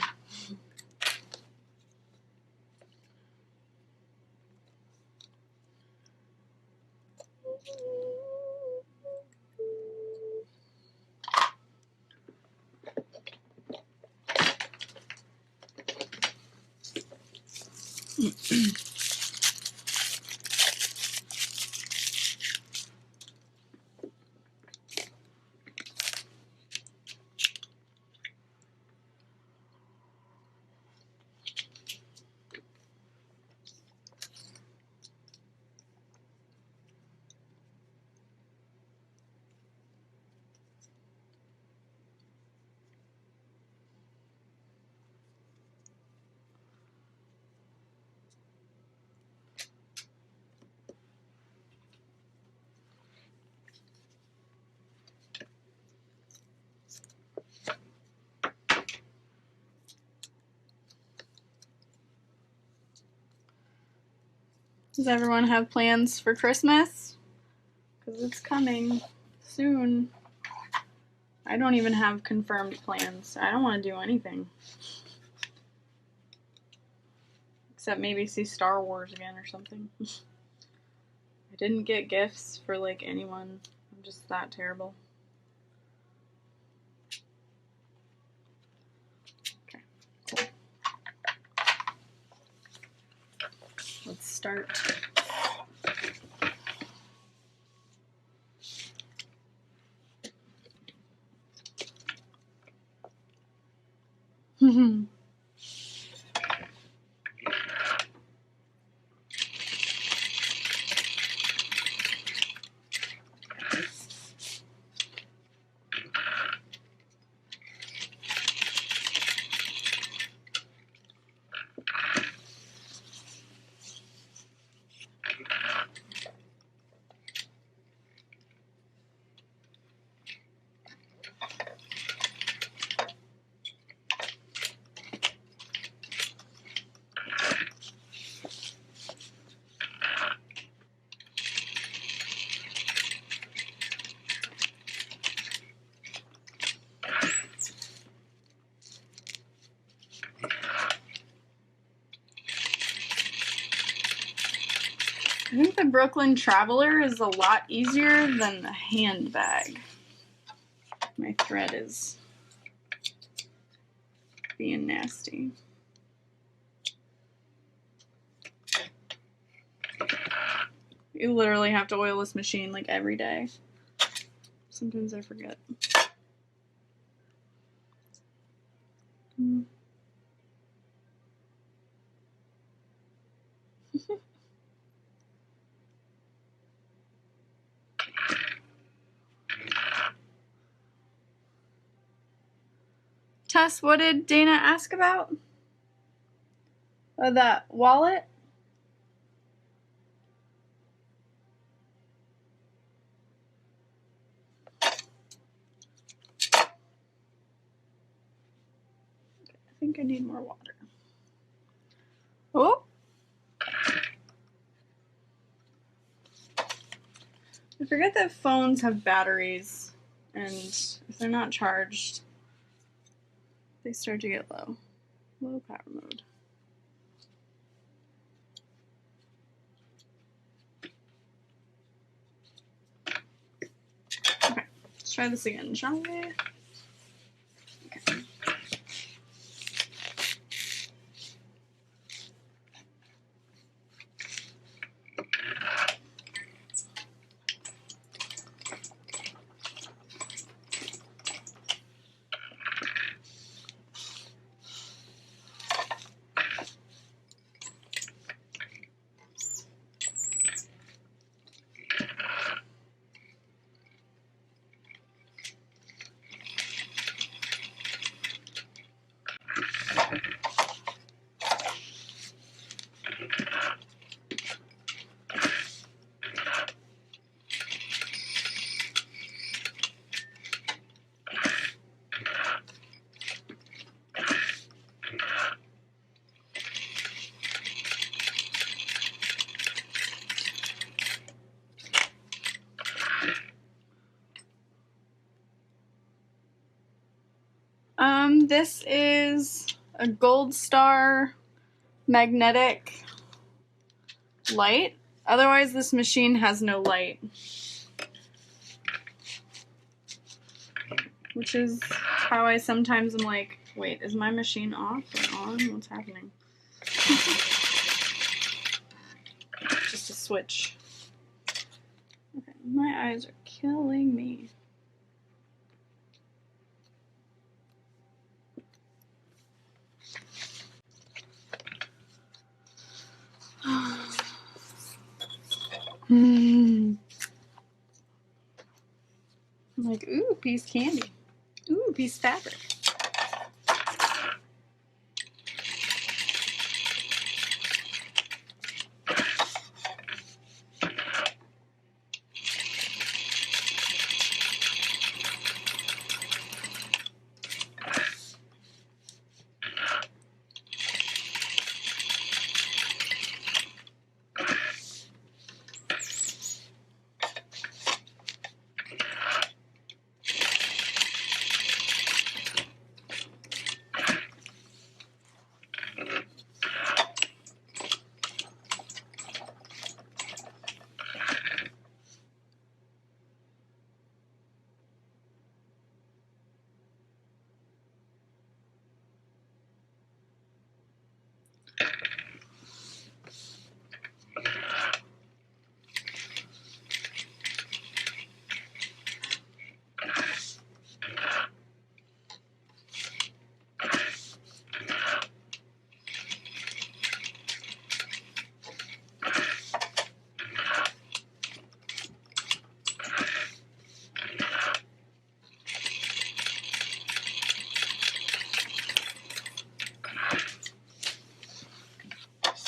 Does everyone have plans for Christmas? Because it's coming soon. I don't even have confirmed plans. I don't want to do anything. Except maybe see Star Wars again or something. I didn't get gifts for like anyone. I'm just that terrible. Okay, cool. Let's start. I think the Brooklyn Traveler is a lot easier than the Handbag. My thread is being nasty. You literally have to oil this machine like every day. Sometimes I forget. Tess, what did Dana ask about? Oh, that wallet? I think I need more water. Oh! I forget that phones have batteries, and if they're not charged, they start to get low. Low power mode. Okay, let's try this again, shall we? Okay. This is a Gold Star magnetic light. Otherwise, this machine has no light. Which is how I sometimes am like, wait, is my machine off or on? What's happening? Just a switch. Okay, my eyes are killing me. I'm like, ooh, piece candy. Ooh, piece fabric.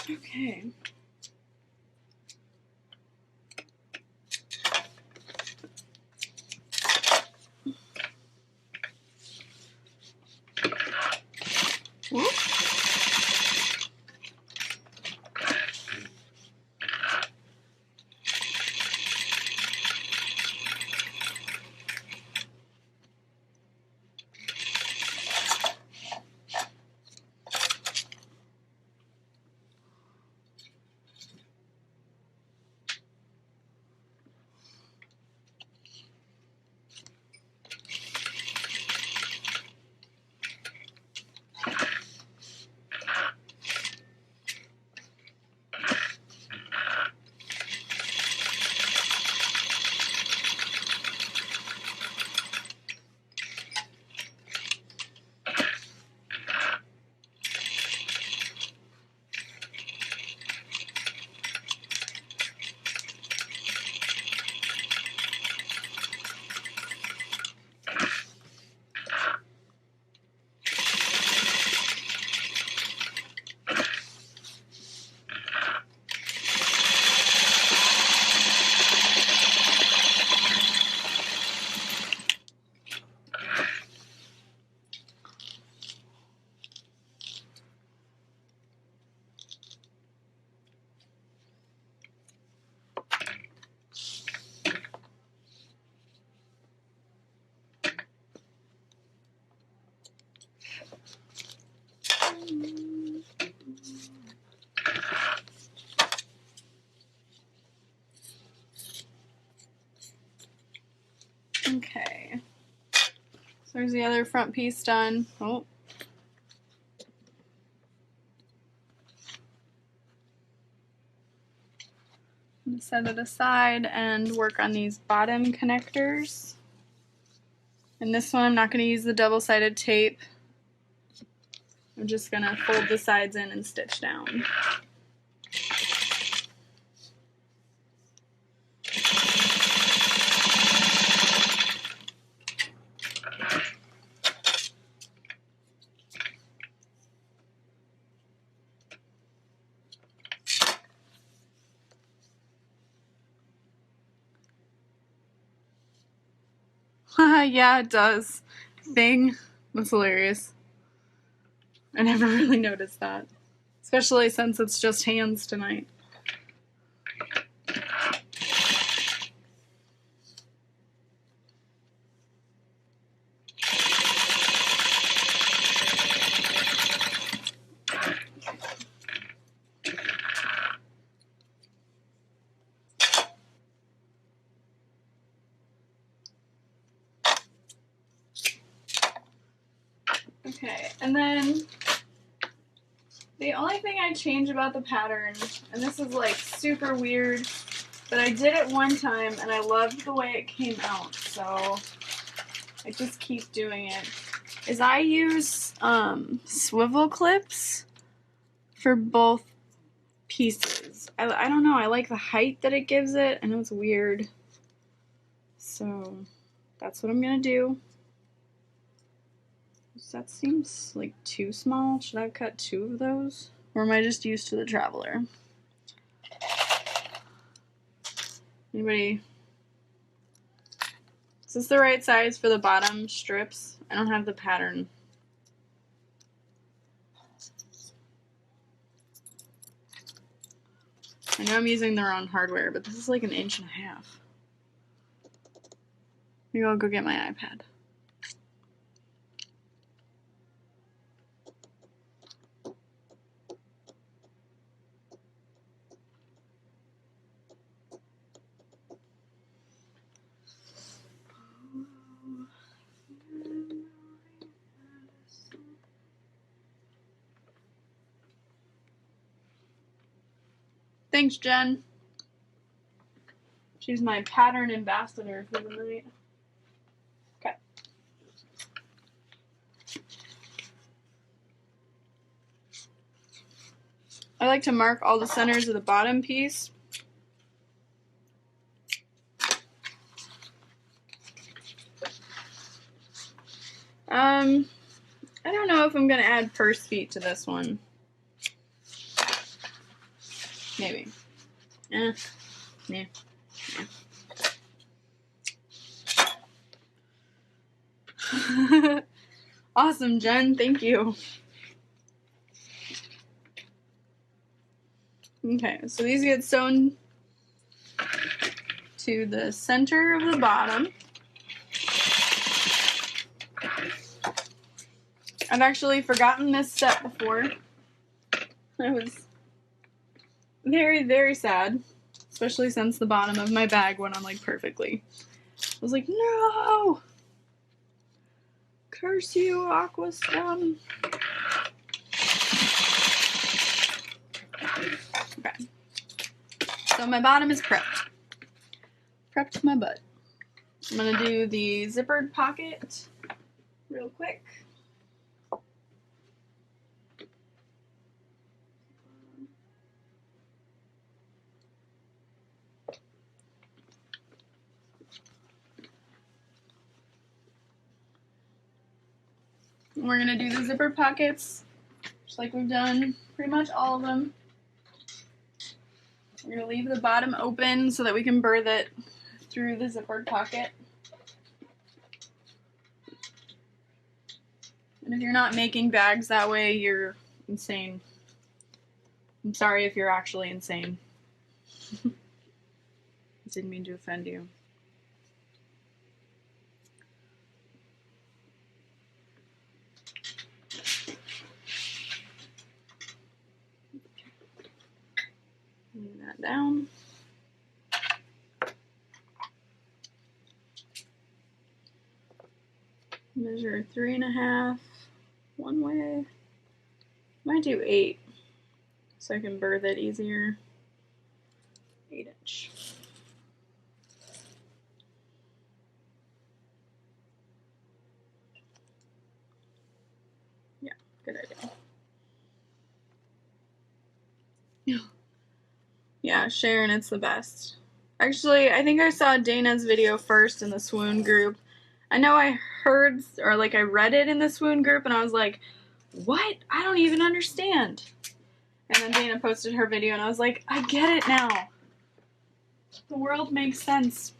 Okay. Whoop. there's the other front piece done. Oh. I'm gonna set it aside and work on these bottom connectors. And this one I'm not gonna use the double-sided tape. I'm just gonna fold the sides in and stitch down. Yeah, it does. Bing. That's hilarious. I never really noticed that. Especially since it's just hands tonight. Okay, and then the only thing I change about the pattern, and this is like super weird, but I did it one time and I loved the way it came out, so I just keep doing it, is I use swivel clips for both pieces. I don't know, I like the height that it gives it. I know it's weird. So that's what I'm gonna do. That seems like too small. Should I have cut 2 of those? Or am I just used to the Traveler? Anybody? Is this the right size for the bottom strips? I don't have the pattern. I know I'm using the wrong hardware, but this is like 1.5 inches. Maybe I'll go get my iPad. Thanks, Jen. She's my pattern ambassador for the night. Okay. I like to mark all the centers of the bottom piece. I don't know if I'm gonna add purse feet to this one. Maybe. Yeah. Awesome, Jen. Thank you. Okay, so these get sewn to the center of the bottom. I've actually forgotten this step before. I was very, very sad, especially since the bottom of my bag went on like perfectly. I was like, no! Curse you, Aqua Scum. Okay. So my bottom is prepped. Prepped my butt. I'm gonna do the zippered pocket real quick. And we're gonna do the zipper pockets, just like we've done pretty much all of them. We're gonna leave the bottom open so that we can birth it through the zippered pocket. And if you're not making bags that way, you're insane. I'm sorry if you're actually insane. I didn't mean to offend you. Lay that down. Measure 3.5 one way. Might do 8 so I can birth it easier. 8-inch. Yeah, good idea. Yeah, Sharon, it's the best. Actually, I think I saw Dana's video first in the Swoon group. I know I heard, or like I read it in the Swoon group, and I was like, what? I don't even understand. And then Dana posted her video, and I was like, I get it now. The world makes sense.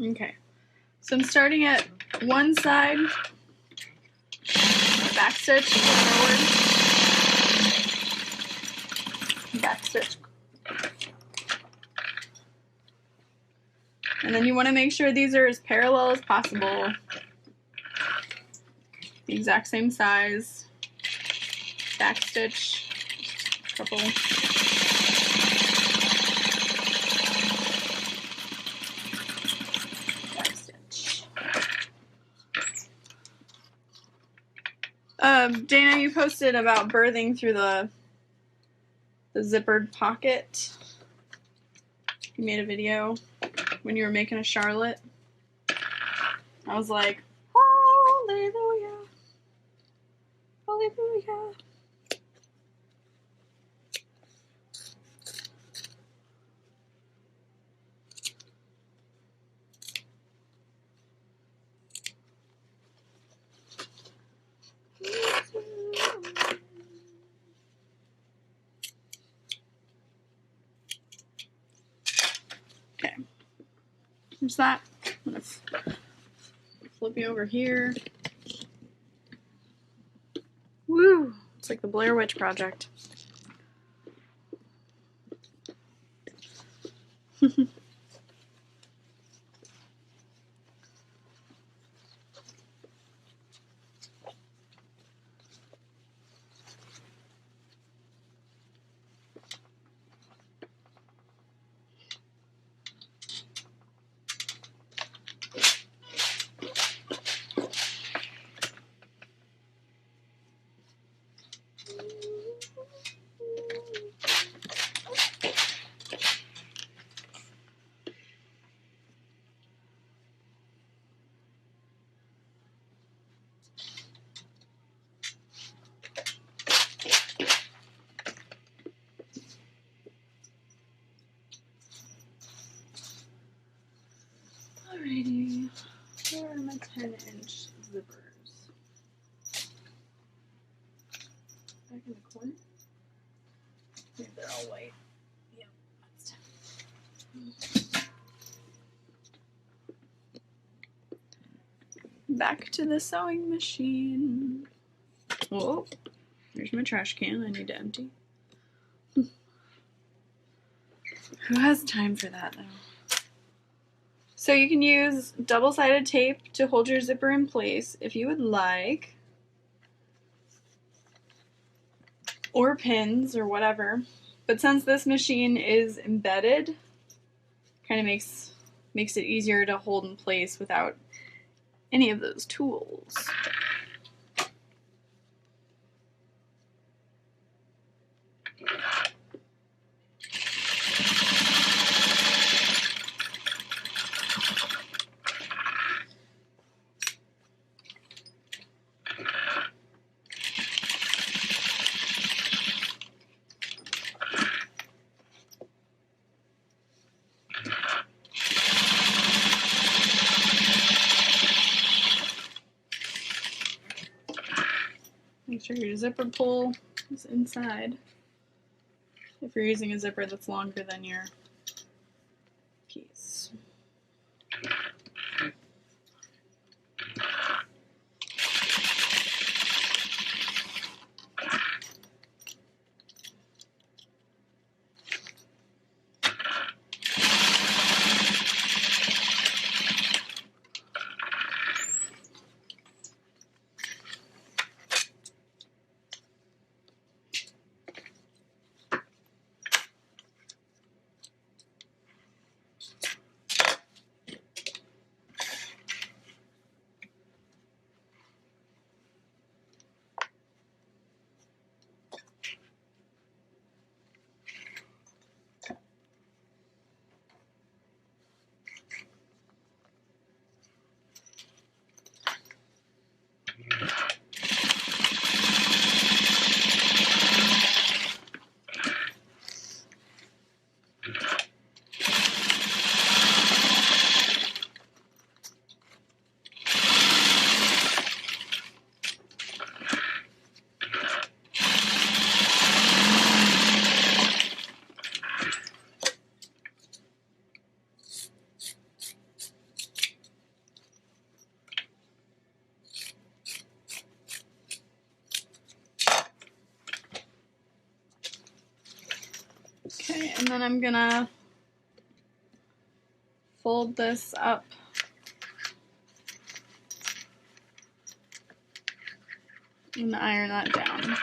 Okay, so I'm starting at one side, back stitch forward, back stitch, and then you want to make sure these are as parallel as possible, the exact same size, back stitch, couple. Dana, you posted about birthing through the zippered pocket. You made a video when you were making a Charlotte. I was like, hallelujah, hallelujah. Okay, there's that. I'm gonna flip you over here. Woo! It's like the Blair Witch Project. Alrighty, where are my 10-inch zippers? Back in the corner? Maybe they're all white. Yep, that's 10. Back to the sewing machine. Oh, there's my trash can I need to empty. Who has time for that, though? So you can use double-sided tape to hold your zipper in place if you would like. Or pins or whatever. But since this machine is embedded, kind of makes it easier to hold in place without any of those tools. Make sure your zipper pull is inside. If you're using a zipper that's longer than your piece. Okay, and then I'm gonna fold this up and iron that down.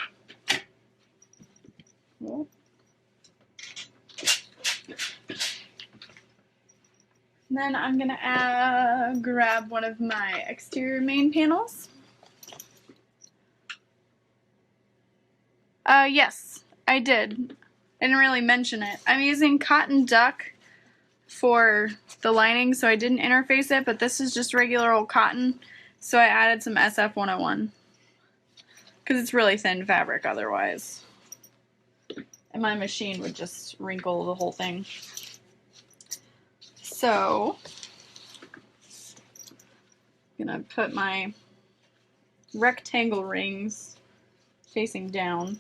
Cool. Then I'm gonna grab one of my exterior main panels. Yes, I did. I didn't really mention it. I'm using cotton duck for the lining, so I didn't interface it, but this is just regular old cotton, so I added some SF101 because it's really thin fabric otherwise, and my machine would just wrinkle the whole thing. So I'm gonna put my rectangle rings facing down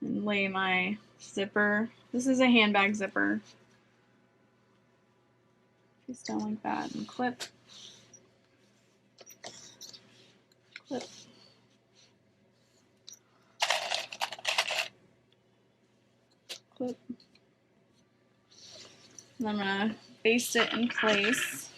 and lay my zipper. This is a handbag zipper. Face down like that and clip. Clip. Clip. And I'm gonna baste it in place.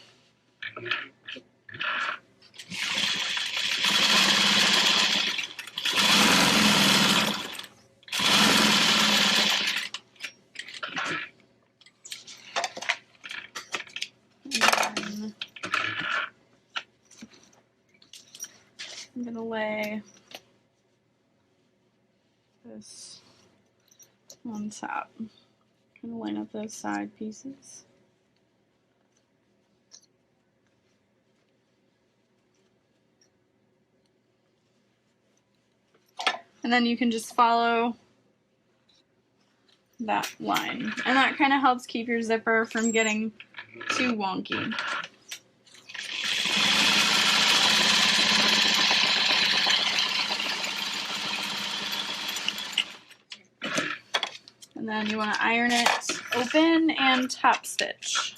I'm gonna lay this on top. Kind of line up those side pieces. And then you can just follow that line. And that kind of helps keep your zipper from getting too wonky. And then you want to iron it open and top stitch.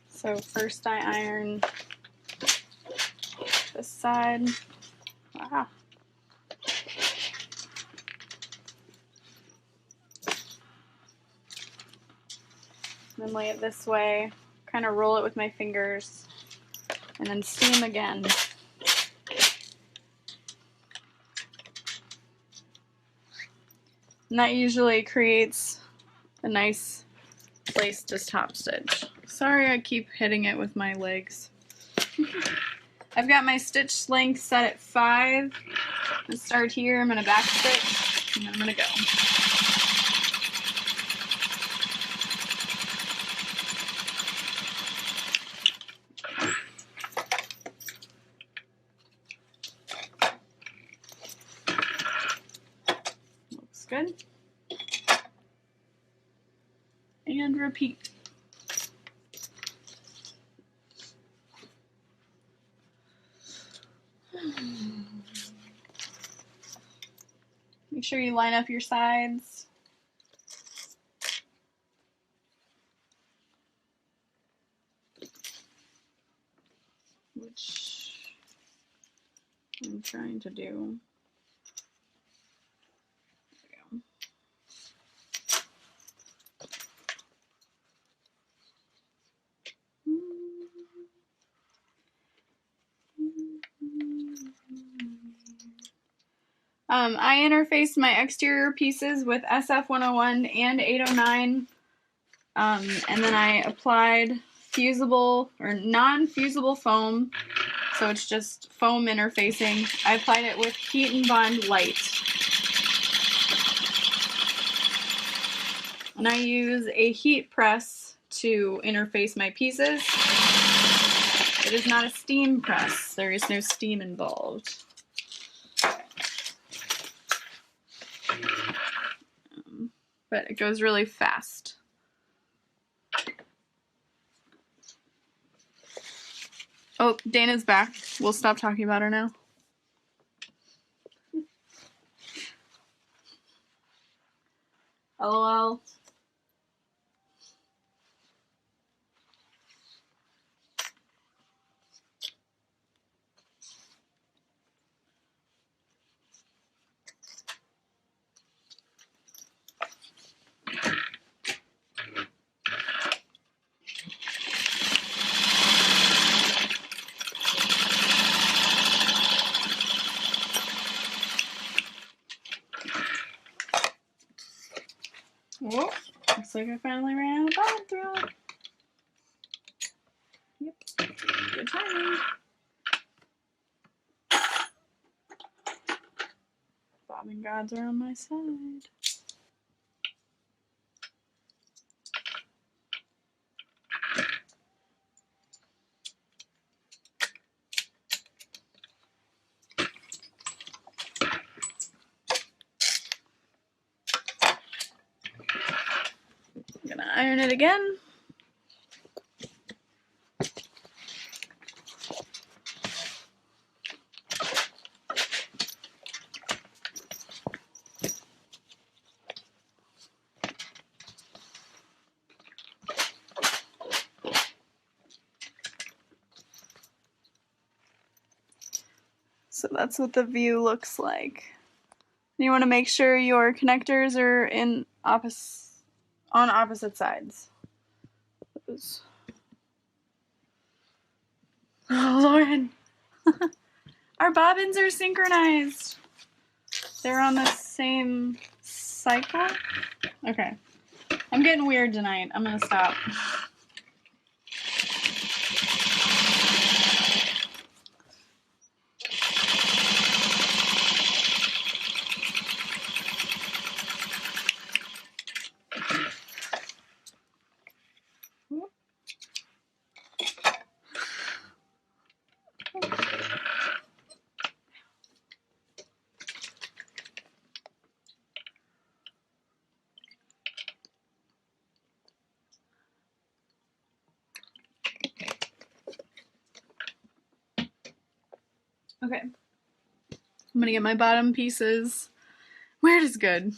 So first I iron this side. Wow. Then lay it this way, kind of roll it with my fingers, and then seam again. And that usually creates a nice place to top stitch. Sorry I keep hitting it with my legs. I've got my stitch length set at 5. Let's start here. I'm going to back stitch, and then I'm going to go. Looks good. And repeat. Make sure you line up your sides. Which I'm trying to do. There we go. I interfaced my exterior pieces with SF101 and 809, and then I applied fusible or non-fusible foam, so it's just foam interfacing. I applied it with Heat and Bond Light. And I use a heat press to interface my pieces. It is not a steam press. There is no steam involved. But it goes really fast. Oh, Dana's back. We'll stop talking about her now. LOL. Looks like I finally ran out of bobbin thread. Yep, good timing. Bobbin gods are on my side. I'm gonna iron it again. So that's what the view looks like. You want to make sure your connectors are on opposite sides. Oh Lord. Our bobbins are synchronized. They're on the same cycle. Okay. I'm getting weird tonight. I'm gonna stop. Okay. I'm gonna get my bottom pieces. Weird is good.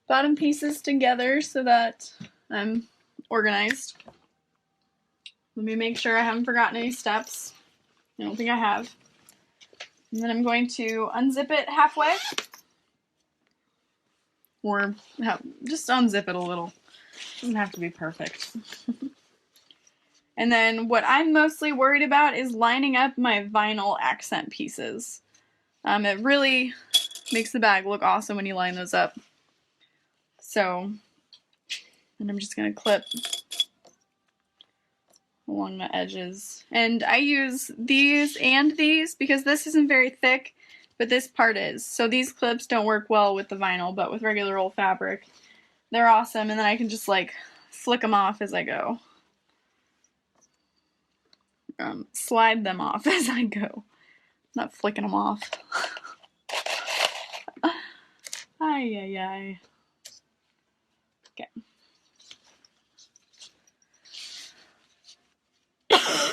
Bottom pieces together so that I'm organized. Let me make sure I haven't forgotten any steps. I don't think I have. And then I'm going to unzip it halfway. Or just unzip it a little. Doesn't have to be perfect. And then what I'm mostly worried about is lining up my vinyl accent pieces. It really makes the bag look awesome when you line those up. So, and I'm just going to clip along the edges. And I use these and these because this isn't very thick, but this part is. So these clips don't work well with the vinyl, but with regular old fabric, they're awesome. And then I can just like flick them off as I go. Slide them off as I go. Not flicking them off. Ay, ay, ay. Okay.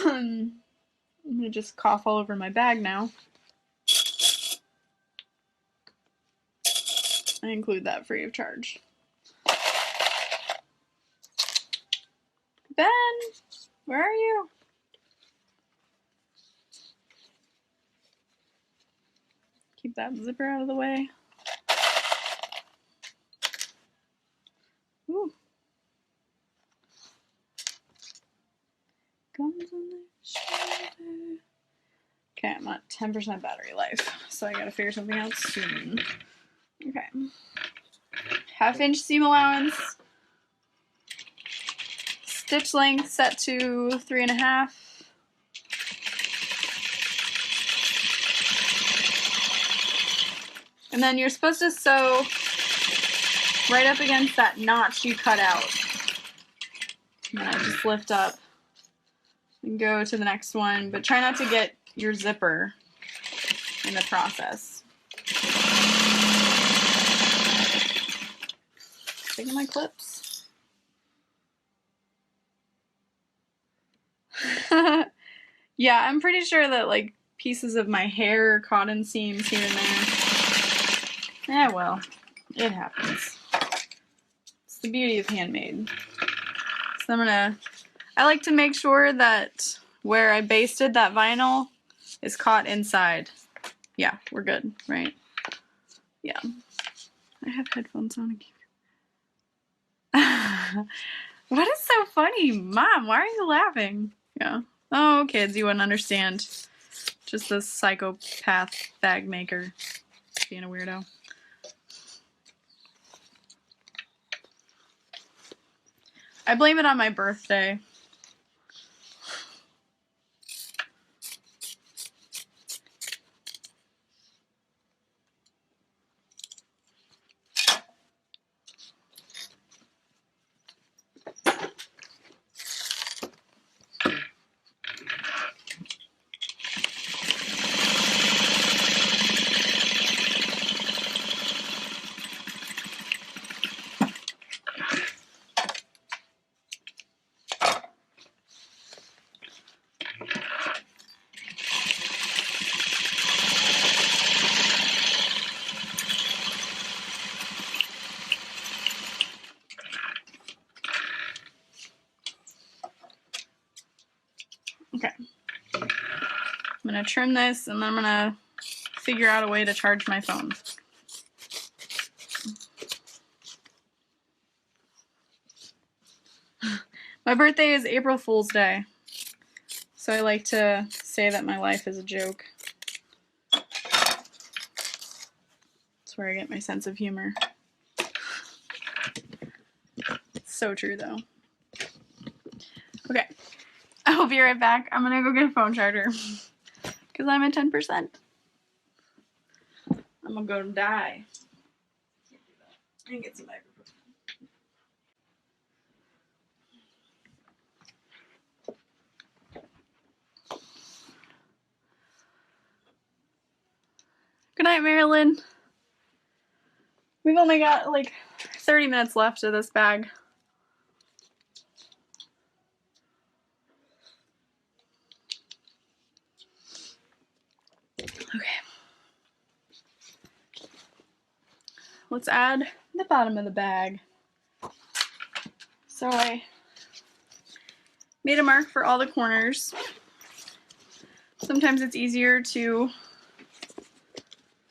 I'm gonna just cough all over my bag now. I include that free of charge. Ben, where are you? Keep that zipper out of the way. Ooh. Guns on the shoulder. Okay, I'm at 10% battery life, so I gotta figure something out soon. Okay. 1/2-inch seam allowance. Stitch length set to 3.5. And then you're supposed to sew right up against that notch you cut out. And then I just lift up and go to the next one, but try not to get your zipper in the process. Taking my clips. Yeah, I'm pretty sure that like pieces of my hair caught in seams here and there. Yeah, well, it happens. It's the beauty of handmade. So I like to make sure that where I basted that vinyl is caught inside. Yeah, we're good, right? Yeah. I have headphones on again. What is so funny? Mom, why are you laughing? Yeah. Oh, kids, you wouldn't understand. Just this psychopath bag maker being a weirdo. I blame it on my birthday. Okay. I'm gonna trim this and then I'm gonna figure out a way to charge my phone. My birthday is April Fool's Day, so I like to say that my life is a joke. That's where I get my sense of humor. It's so true, though. Okay, I will be right back. I'm gonna go get a phone charger because I'm at 10%. I'm gonna go die. And get some ibuprofen. Good night, Marilyn. We've only got like 30 minutes left of this bag. Okay. Let's add the bottom of the bag. So I made a mark for all the corners. Sometimes it's easier to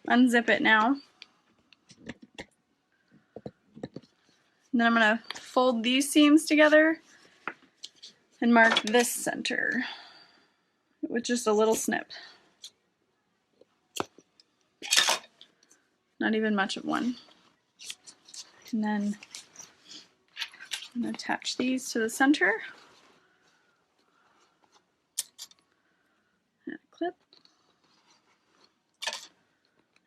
unzip it now. And then I'm going to fold these seams together and mark this center with just a little snip. Not even much of one. And then I'm going to attach these to the center. And a clip.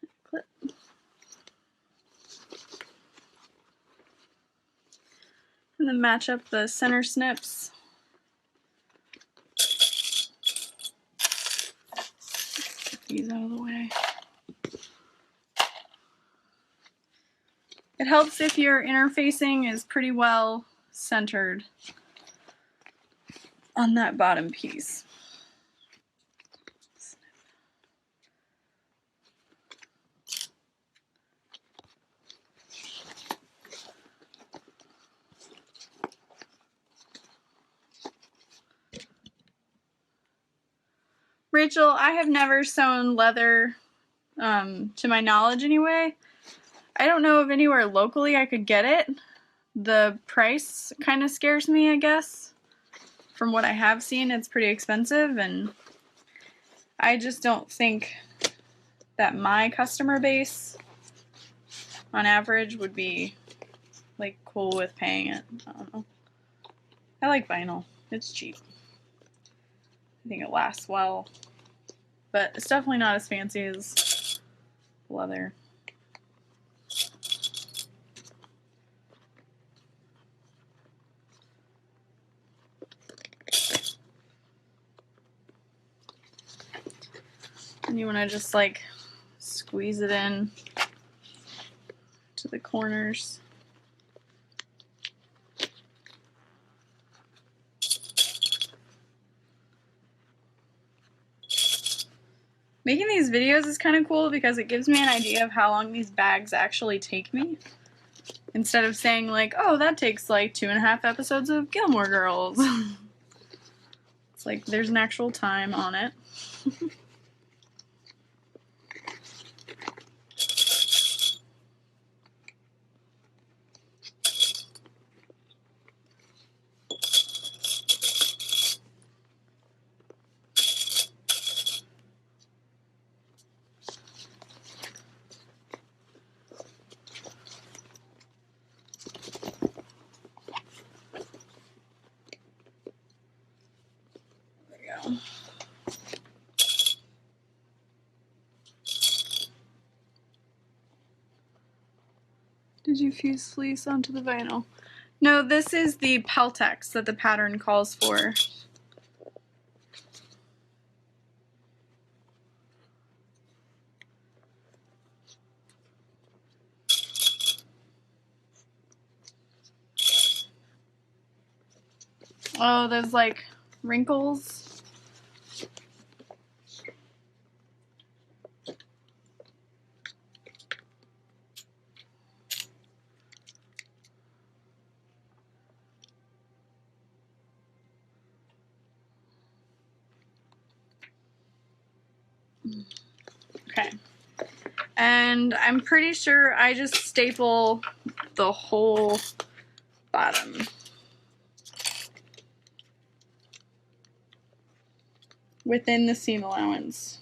And a clip. And then match up the center snips. Get these out of the way. It helps if your interfacing is pretty well centered on that bottom piece. Rachel, I have never sewn leather, to my knowledge anyway. I don't know of anywhere locally I could get it. The price kind of scares me, I guess. From what I have seen, it's pretty expensive, and I just don't think that my customer base, on average, would be, like, cool with paying it. I don't know. I like vinyl. It's cheap. I think it lasts well. But it's definitely not as fancy as leather. And you want to just like squeeze it in to the corners. Making these videos is kind of cool because it gives me an idea of how long these bags actually take me. Instead of saying like, oh, that takes like 2.5 episodes of Gilmore Girls. It's like there's an actual time on it. Did you fuse fleece onto the vinyl? No, this is the Peltex that the pattern calls for. Oh, there's like wrinkles. Okay. And I'm pretty sure I just staple the whole bottom. Within the seam allowance.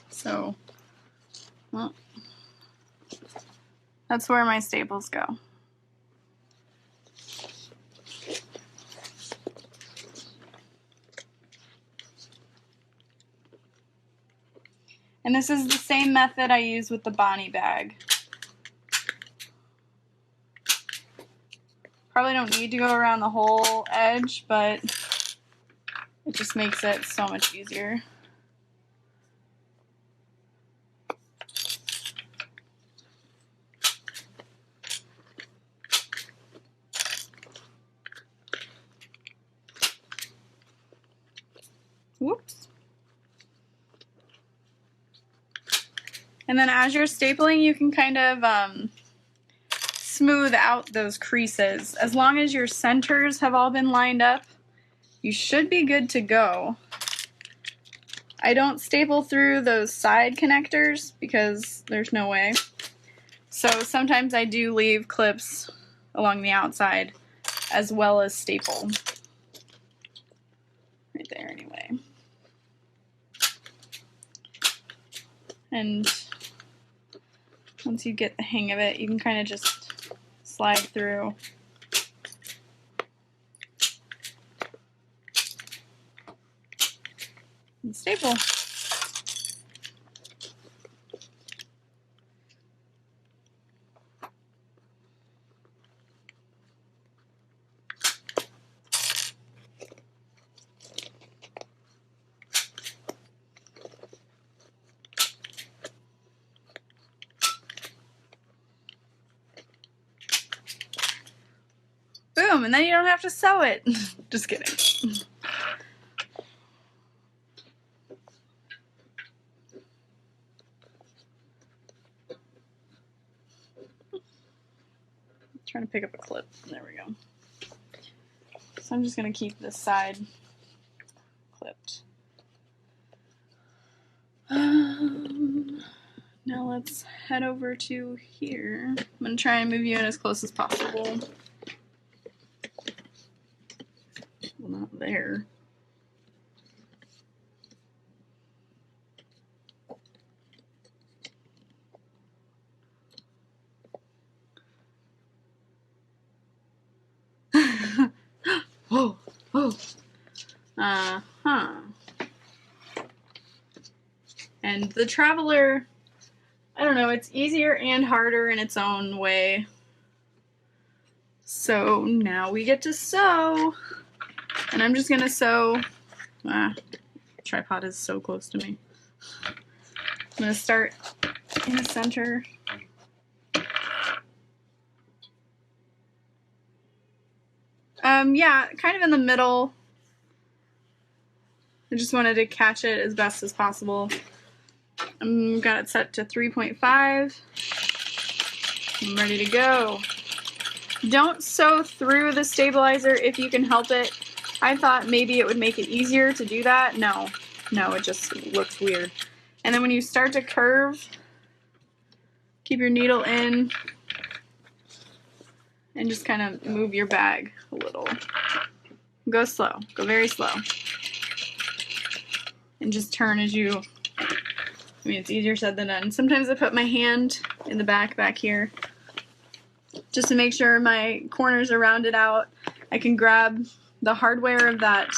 So, well, that's where my staples go. And this is the same method I use with the Bonnie bag. Probably don't need to go around the whole edge, but it just makes it so much easier. Whoops. And then as you're stapling, you can kind of smooth out those creases. As long as your centers have all been lined up, you should be good to go. I don't staple through those side connectors because there's no way. So sometimes I do leave clips along the outside as well as staple. Right there anyway. And once you get the hang of it, you can kind of just slide through. And staple. Boom, and then you don't have to sew it. Just kidding. Trying to pick up a clip. There we go. So I'm just going to keep this side clipped. Now let's head over to here. I'm going to try and move you in as close as possible. Well, not there. Whoa, whoa. Uh-huh. And the Traveler, I don't know, it's easier and harder in its own way. So now we get to sew. And I'm just gonna sew. Tripod is so close to me. I'm gonna start in the center. Yeah, kind of in the middle. I just wanted to catch it as best as possible. Got it set to 3.5. I'm ready to go. Don't sew through the stabilizer if you can help it. I thought maybe it would make it easier to do that. No, it just looks weird. And then when you start to curve, keep your needle in and just kind of move your bag a little. go slow. Go very slow. And just turn as you, I mean, it's easier said than done. Sometimes I put my hand in the back here, just to make sure my corners are rounded out. I can grab the hardware of that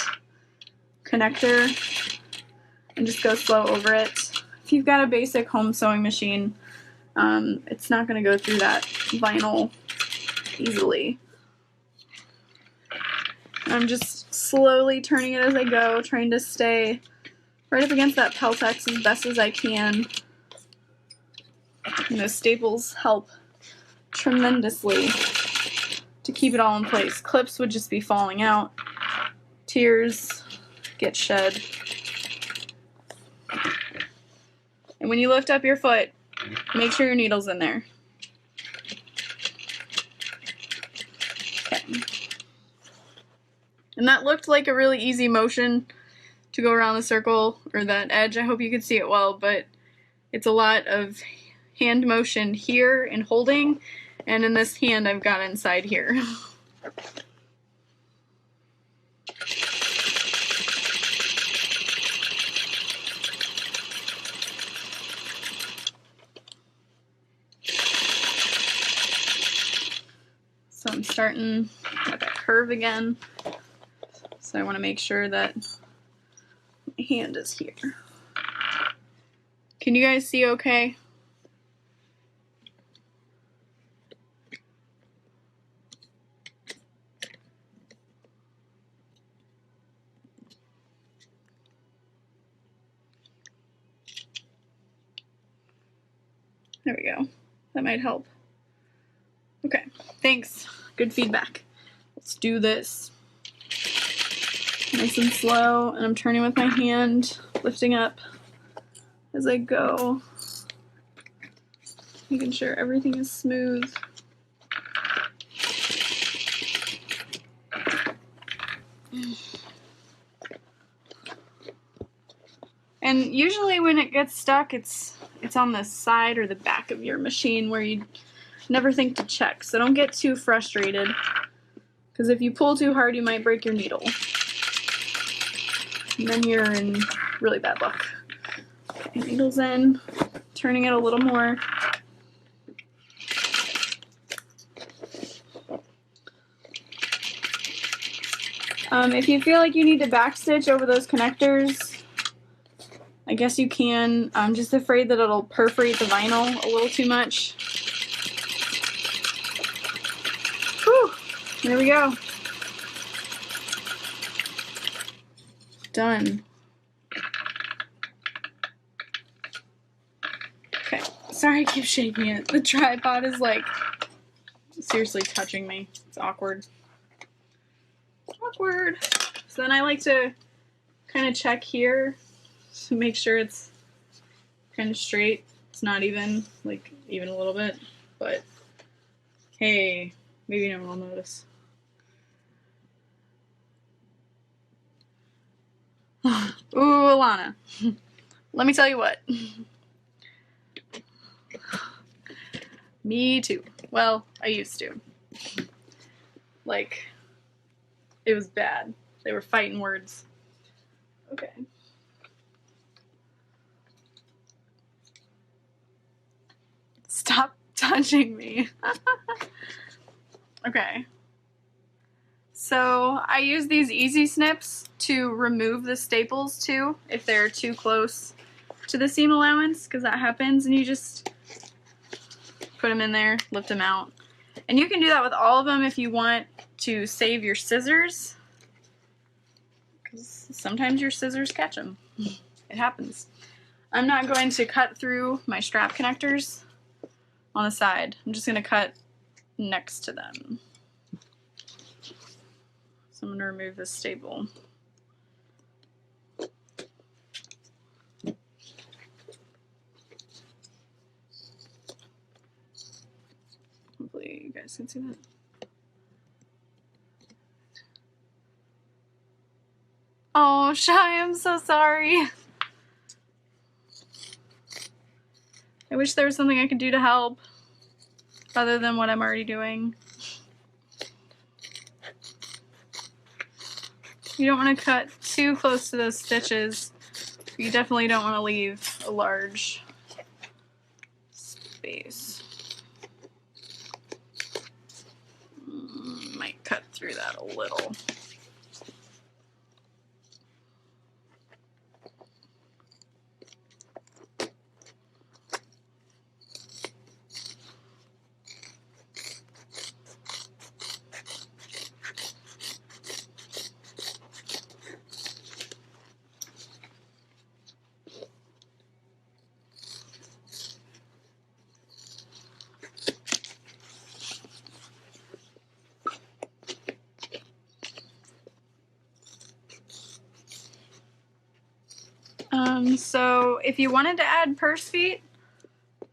connector and just go slow over it. If you've got a basic home sewing machine, it's not going to go through that vinyl easily. I'm just slowly turning it as I go, trying to stay right up against that Peltex as best as I can. And those staples help tremendously to keep it all in place. Clips would just be falling out. Tears get shed. And when you lift up your foot, make sure your needle's in there. Okay. And that looked like a really easy motion to go around the circle, or that edge. I hope you could see it well, but it's a lot of hand motion here and holding, and in this hand I've got inside here. So I'm starting at that curve again. So I want to make sure that my hand is here. Can you guys see okay? There we go. That might help. Okay, thanks. Good feedback. Let's do this. Nice and slow, and I'm turning with my hand, lifting up as I go, making sure everything is smooth. And usually when it gets stuck, it's on the side or the back of your machine where you never think to check. So don't get too frustrated, because if you pull too hard, you might break your needle. And then you're in really bad luck. Okay, needle's in, turning it a little more. If you feel like you need to backstitch over those connectors, I guess you can. I'm just afraid that it'll perforate the vinyl a little too much. Whew, there we go. Done. Okay, sorry I keep shaking it. The tripod is like seriously touching me. It's awkward. Awkward. So then I like to kind of check here to make sure it's kind of straight. It's not even, like, even a little bit, but hey, maybe no one will notice. Ooh, Alana. Let me tell you what. Me too. Well, I used to. Like, it was bad. They were fighting words. Okay. Stop touching me. Okay. So I use these easy snips to remove the staples too, if they're too close to the seam allowance, because that happens, and you just put them in there, lift them out. And you can do that with all of them if you want to save your scissors, because sometimes your scissors catch them. It happens. I'm not going to cut through my strap connectors on the side. I'm just going to cut next to them. So I'm going to remove this staple. Hopefully you guys can see that. Oh, Shy, I'm so sorry. I wish there was something I could do to help other than what I'm already doing. You don't want to cut too close to those stitches. You definitely don't want to leave a large space. Might cut through that a little. So if you wanted to add purse feet,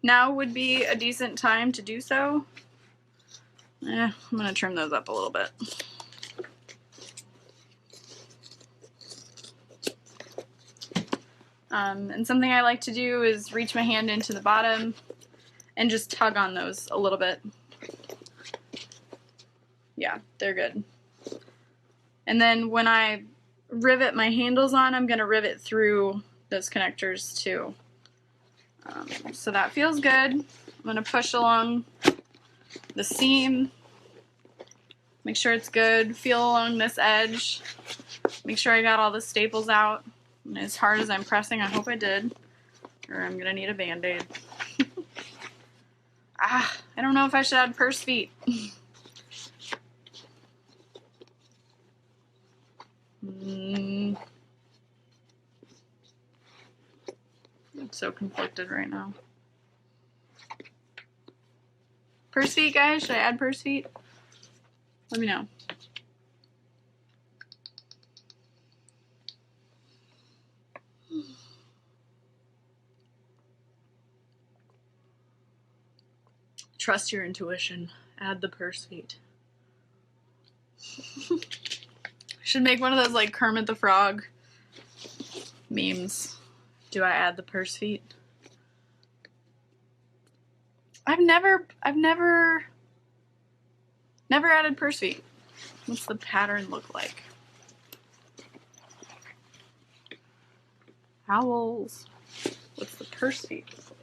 now would be a decent time to do so. I'm gonna trim those up a little bit. And something I like to do is reach my hand into the bottom and just tug on those a little bit. Yeah, they're good. And then when I rivet my handles on, I'm gonna rivet through those connectors too. So that feels good. I'm gonna push along the seam, make sure it's good, feel along this edge, make sure I got all the staples out. And as hard as I'm pressing, I hope I did, or I'm gonna need a band-aid. I don't know if I should add purse feet. I'm so conflicted right now. Purse feet, guys? Should I add purse feet? Let me know. Trust your intuition. Add the purse feet. Should make one of those like Kermit the Frog memes. Do I add the purse feet? I've never added purse feet. What's the pattern look like? Owls. What's the purse feet look like?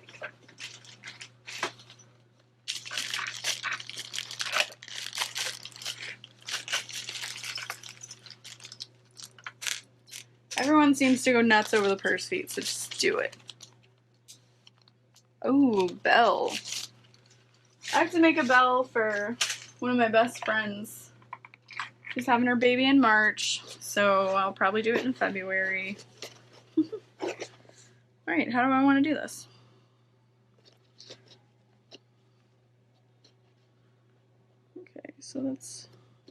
Everyone seems to go nuts over the purse feet, so just do it. Oh, bell. I have to make a bell for one of my best friends. She's having her baby in March, so I'll probably do it in February. Alright, how do I want to do this? Okay, so that's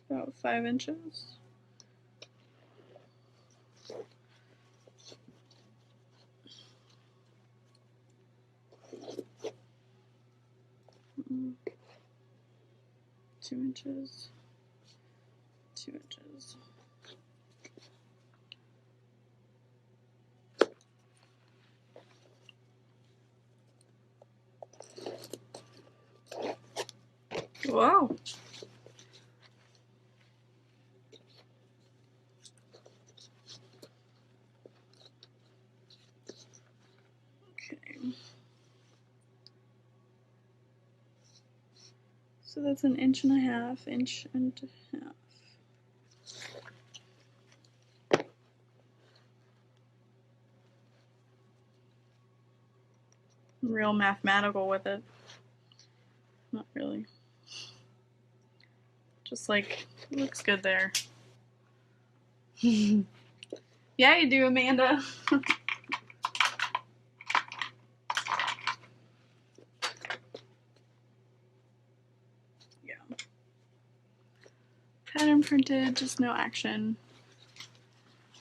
about 5 inches. Mm. 2 inches. 2 inches. Whoa. Okay. So that's an inch and a half, inch and a half. I'm real mathematical with it. Not really. Just like, it looks good there. Yeah, you do, Amanda. Yeah. Pattern printed, just no action.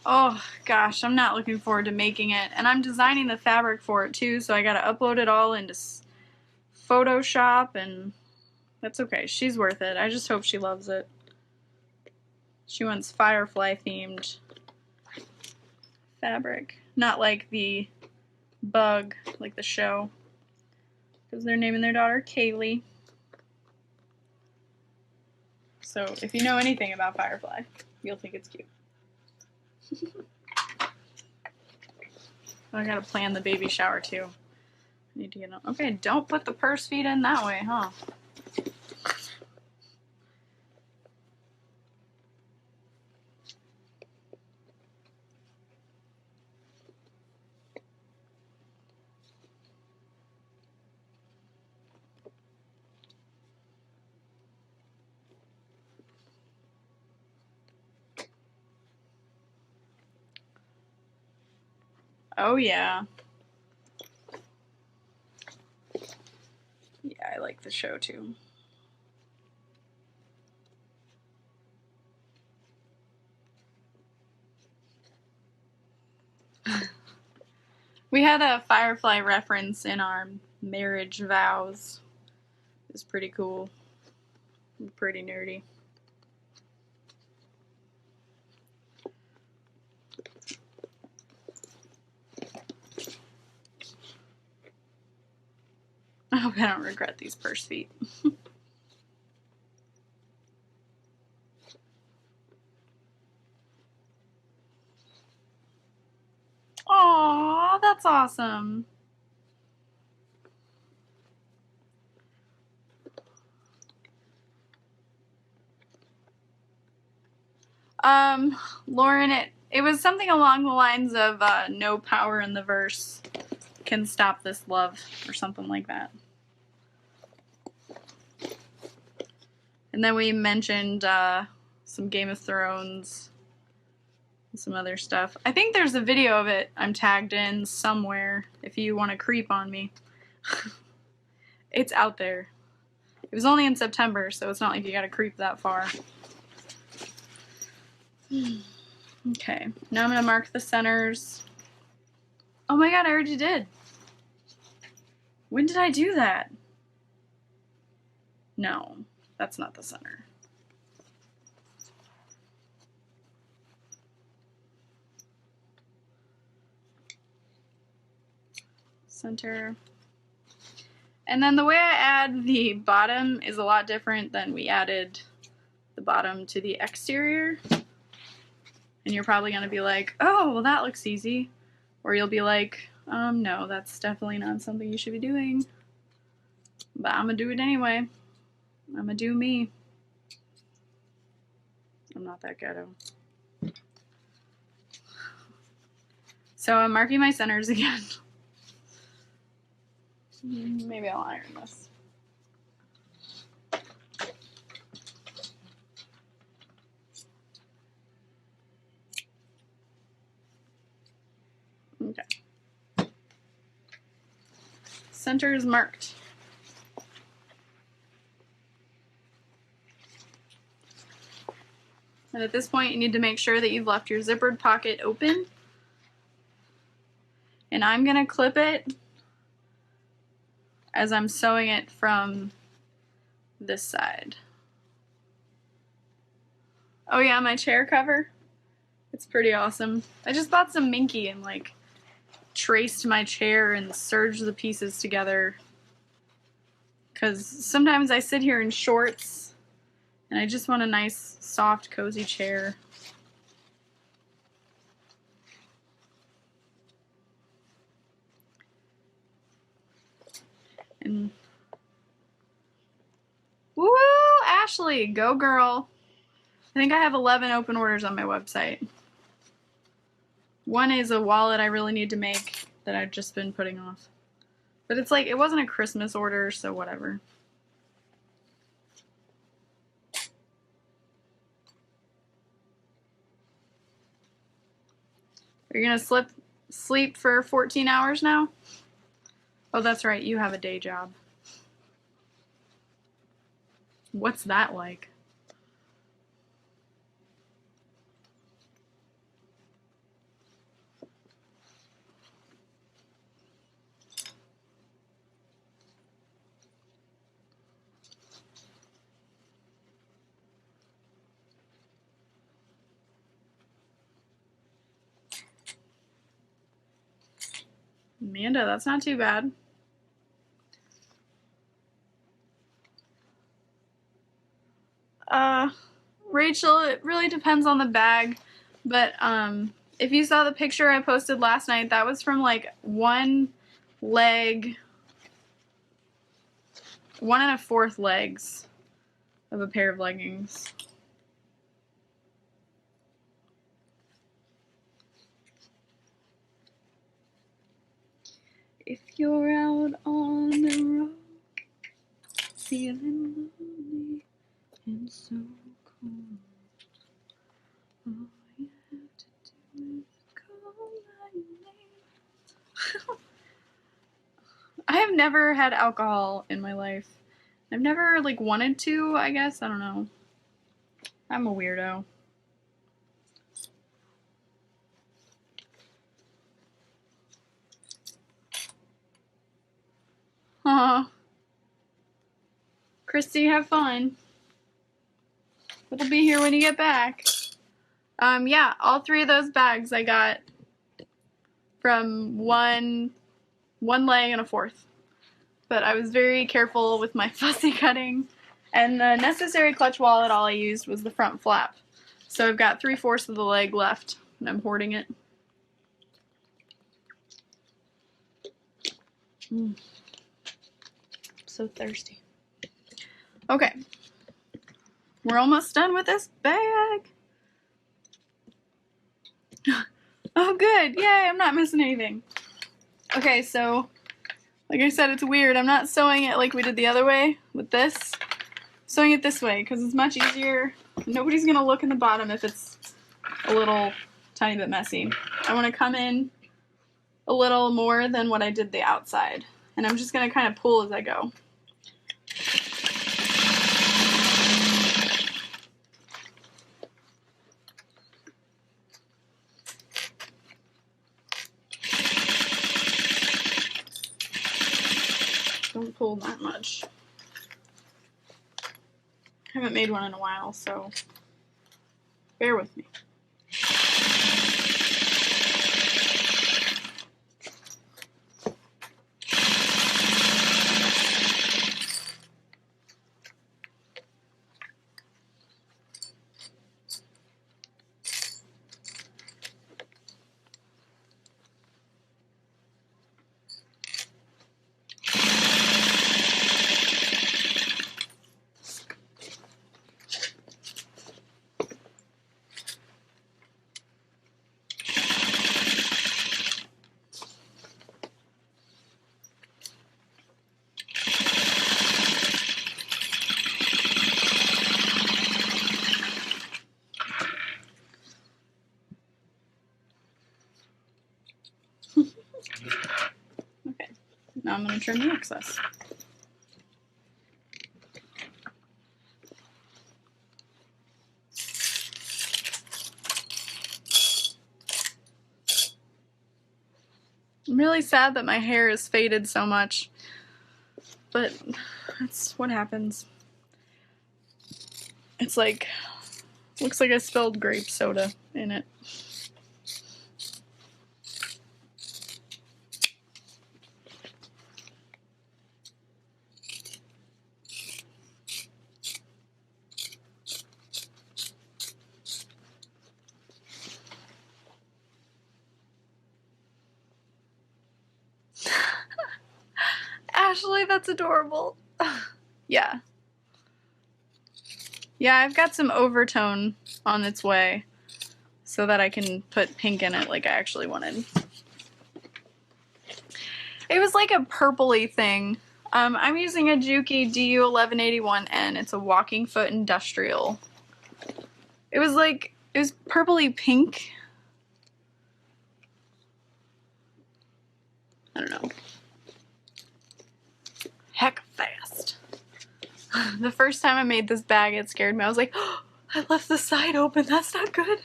Oh gosh, I'm not looking forward to making it. And I'm designing the fabric for it too, so I gotta upload it all into Photoshop, and that's okay. She's worth it. I just hope she loves it. She wants firefly themed fabric, not like the bug, like the show, because they're naming their daughter Kaylee. So if you know anything about Firefly, you'll think it's cute. I gotta plan the baby shower too. I need to get on. Okay, don't put the purse feet in that way, huh? Oh yeah. Yeah, I like the show too. We had a Firefly reference in our marriage vows. It was pretty cool. Pretty nerdy. I hope I don't regret these purse feet. Aww, that's awesome. Lauren, it was something along the lines of no power in the verse can stop this love, or something like that. And then we mentioned some Game of Thrones and some other stuff. I think there's a video of it I'm tagged in somewhere if you want to creep on me. It's out there. It was only in September, so it's not like you gotta creep that far. Okay, now I'm gonna mark the centers. Oh my god, I already did. When did I do that? No, that's not the center. Center. And then the way I add the bottom is a lot different than we added the bottom to the exterior. And you're probably going to be like, oh, well that looks easy. Or you'll be like, no, that's definitely not something you should be doing. But I'm going to do it anyway. I'm going to do me. I'm not that ghetto. So I'm marking my centers again. Maybe I'll iron this. Okay. Center is marked. And at this point, you need to make sure that you've left your zippered pocket open. And I'm going to clip it as I'm sewing it from this side. Oh yeah, my chair cover. It's pretty awesome. I just bought some Minky and like traced my chair and serged the pieces together. Because sometimes I sit here in shorts and I just want a nice, soft, cozy chair. And woo, Ashley, go girl. I think I have 11 open orders on my website. One is a wallet I really need to make that I've just been putting off. But it's like, it wasn't a Christmas order, so whatever. You're gonna sleep for 14 hours now? Oh, that's right, you have a day job. What's that like? Amanda, that's not too bad. Rachel, it really depends on the bag. But if you saw the picture I posted last night, that was from like one leg, 1 1/4 legs of a pair of leggings. If you're out on the road, feeling lonely and so cold, all you have to do is call my name. I have never had alcohol in my life. I've never like wanted to, I guess. I don't know. I'm a weirdo. Aw. Christy, have fun. It'll be here when you get back. Yeah, all 3 of those bags I got from one leg and 1/4. But I was very careful with my fussy cutting. And the necessary clutch wallet, all I used was the front flap. So I've got 3/4 of the leg left, and I'm hoarding it. So thirsty. Okay. We're almost done with this bag. Oh, good. Yay, I'm not missing anything. Okay, so like I said, it's weird. I'm not sewing it like we did the other way with this. I'm sewing it this way because it's much easier. Nobody's going to look in the bottom if it's a little tiny bit messy. I want to come in a little more than what I did the outside. And I'm just going to kind of pull as I go. Don't pull that much. I haven't made one in a while, so bear with me. Okay, now I'm going to trim the excess. I'm really sad that my hair is faded so much, but that's what happens. It's like, looks like I spilled grape soda in it. Ashley, that's adorable. Yeah. Yeah, I've got some overtone on its way so that I can put pink in it like I actually wanted. It was like a purpley thing. I'm using a Juki DU1181N. It's a walking foot industrial. It was purpley pink. I don't know. Heck fast. The first time I made this bag, it scared me. I was like, oh, I left the side open. That's not good.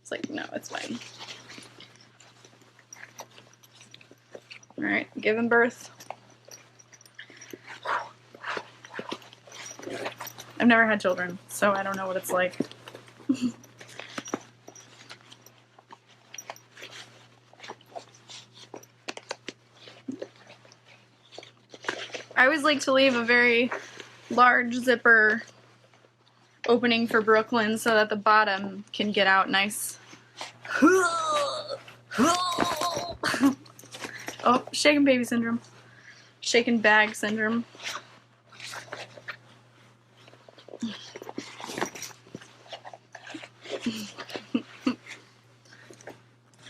It's like, no, it's fine. Alright, giving birth. I've never had children, so I don't know what it's like. I always like to leave a very large zipper opening for Brooklyn so that the bottom can get out nice Oh, shaken baby syndrome. Shaken bag syndrome.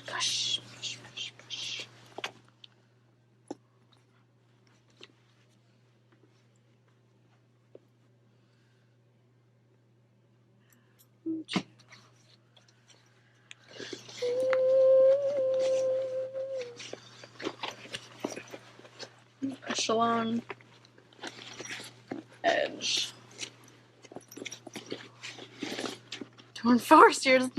Push, push, push, push. Push along edge. Torn forest ears.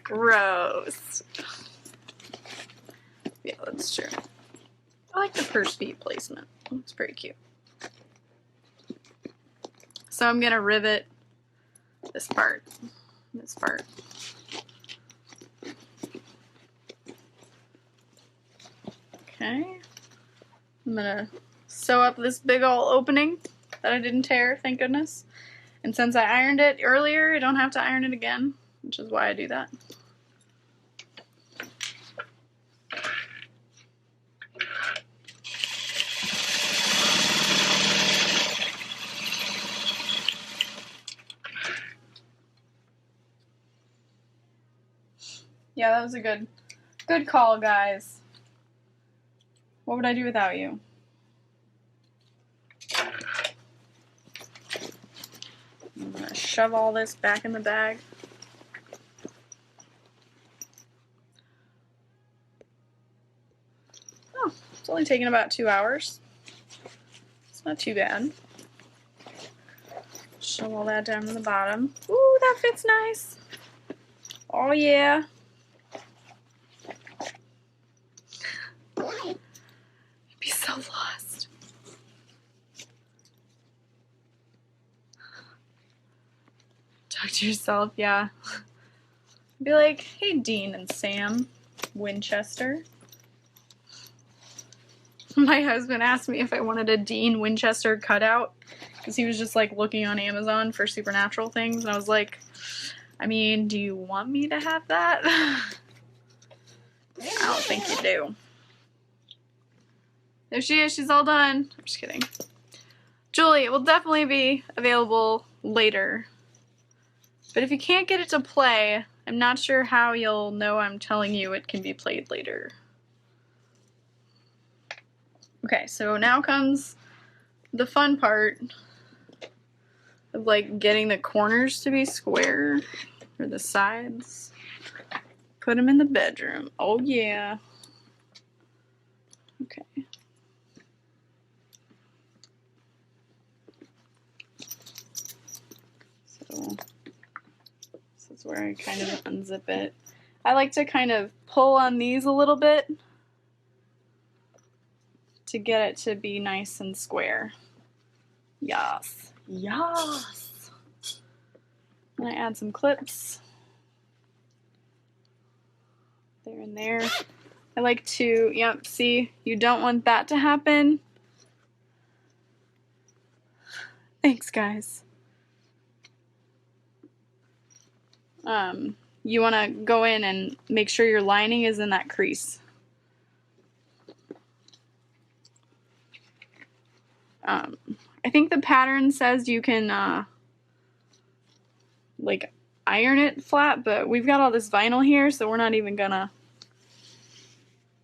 Gross. Yeah, that's true. I like the purse feet placement. Looks pretty cute. So I'm gonna rivet this part. This part. Okay. I'm gonna sew up this big ol' opening that I didn't tear, thank goodness. And since I ironed it earlier, I don't have to iron it again, which is why I do that. Yeah, that was a good call, guys. What would I do without you? I'm gonna shove all this back in the bag. Oh, it's only taken about 2 hours. It's not too bad. Shove all that down to the bottom. Ooh, that fits nice. Oh yeah. I'd be so lost. Talk to yourself, yeah. Be like, hey Dean and Sam Winchester. My husband asked me if I wanted a Dean Winchester cutout because he was just like looking on Amazon for supernatural things, and I was like, I mean, do you want me to have that? I don't think you do. There she is, she's all done. I'm just kidding. Julie, it will definitely be available later. But if you can't get it to play, I'm not sure how you'll know I'm telling you it can be played later. Okay, so now comes the fun part of like getting the corners to be square, or the sides. Put them in the bedroom. Oh yeah. Okay. So this is where I kind of unzip it. I like to kind of pull on these a little bit to get it to be nice and square. Yes. Yes. I'm gonna add some clips. There and there. I like to, yep, see, you don't want that to happen. Thanks, guys. You want to go in and make sure your lining is in that crease. I think the pattern says you can like iron it flat, but we've got all this vinyl here, so we're not even gonna.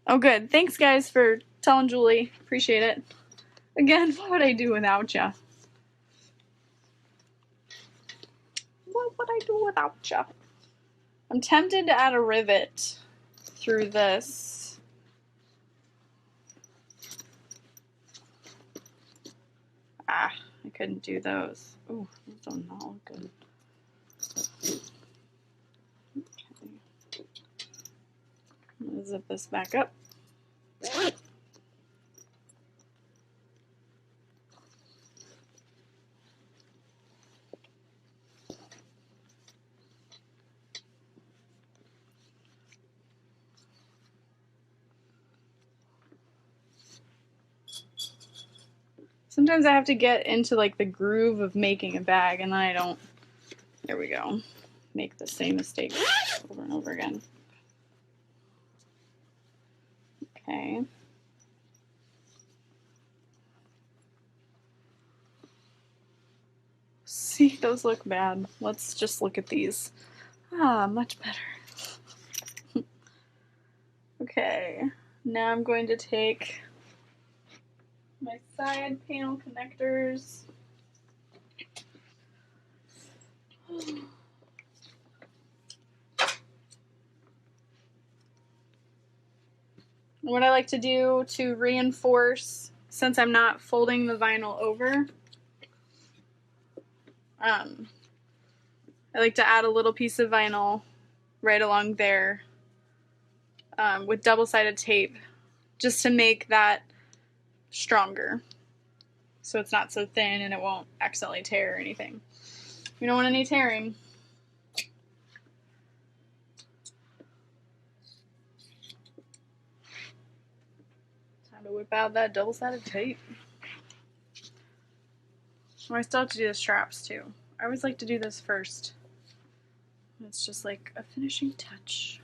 Oh good, thanks guys for telling Julie, appreciate it. Again, what would I do without ya? What would I do without ya? I'm tempted to add a rivet through this. Ah, I couldn't do those. Ooh, those do not look good. Okay. I'm gonna zip this back up. Sometimes I have to get into like the groove of making a bag and then I don't. There we go. make the same mistake over and over again. Okay. See, those look bad. Let's just look at these. Ah, much better. Okay, now I'm going to take my side panel connectors. What I like to do to reinforce, since I'm not folding the vinyl over, I like to add a little piece of vinyl right along there with double-sided tape, just to make that stronger, so it's not so thin and it won't accidentally tear or anything. We don't want any tearing. Time to whip out that double-sided tape. Oh, I still have to do the straps too. I always like to do this first. It's just like a finishing touch.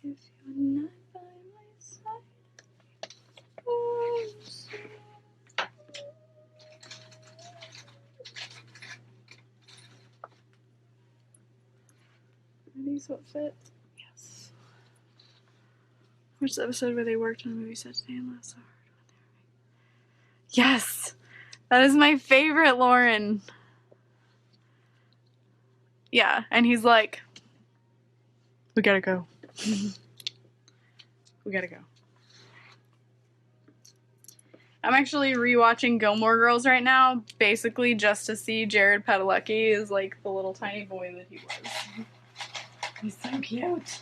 If you're not by my side, oh, so. Are these what fit? Yes. Which the episode where they worked on the movie set today and laughed so hard when they were making... Yes! That is my favorite Lauren. Yeah, and he's like, we gotta go. We gotta go. I'm actually rewatching Gilmore Girls right now, basically just to see Jared Padalecki is like the little tiny boy that he was. He's so cute.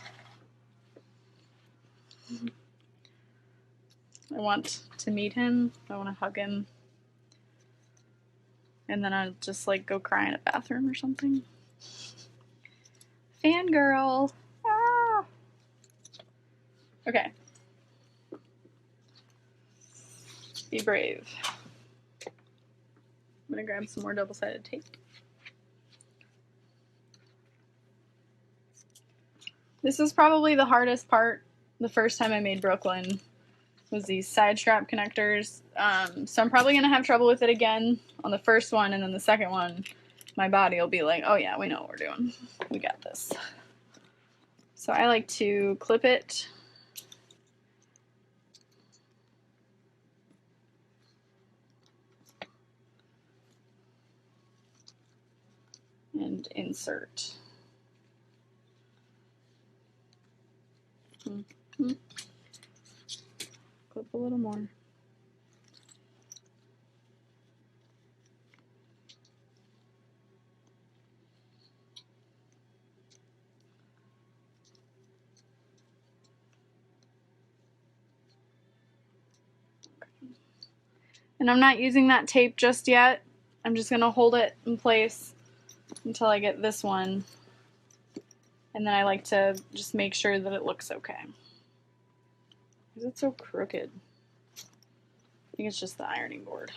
I want to meet him. I want to hug him. And then I'll just like go cry in a bathroom or something. Fangirl. Ah. Okay. Be brave. I'm gonna grab some more double-sided tape. This is probably the hardest part. The first time I made Brooklyn was these side strap connectors. So I'm probably gonna have trouble with it again on the first one, and then the second one, my body will be like, oh yeah, we know what we're doing. We got this. So I like to clip it. And insert. Clip a little more. And I'm not using that tape just yet. I'm just going to hold it in place until I get this one. And then I like to just make sure that it looks okay. Because it's so crooked. I think it's just the ironing board.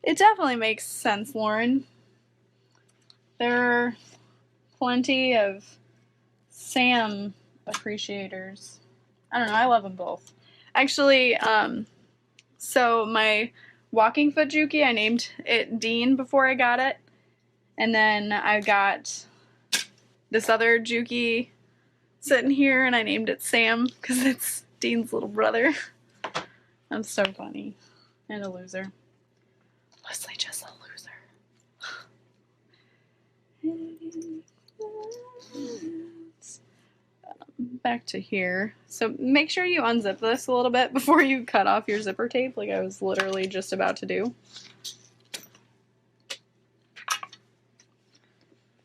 It definitely makes sense, Lauren. There are plenty of Sam appreciators. I don't know, I love them both. Actually, so my walking foot Juki, I named it Dean before I got it. And then I got this other Juki sitting here and I named it Sam because it's Dean's little brother. I'm so funny. And a loser. Mostly just a loser. Back to here. So make sure you unzip this a little bit before you cut off your zipper tape, like I was literally just about to do.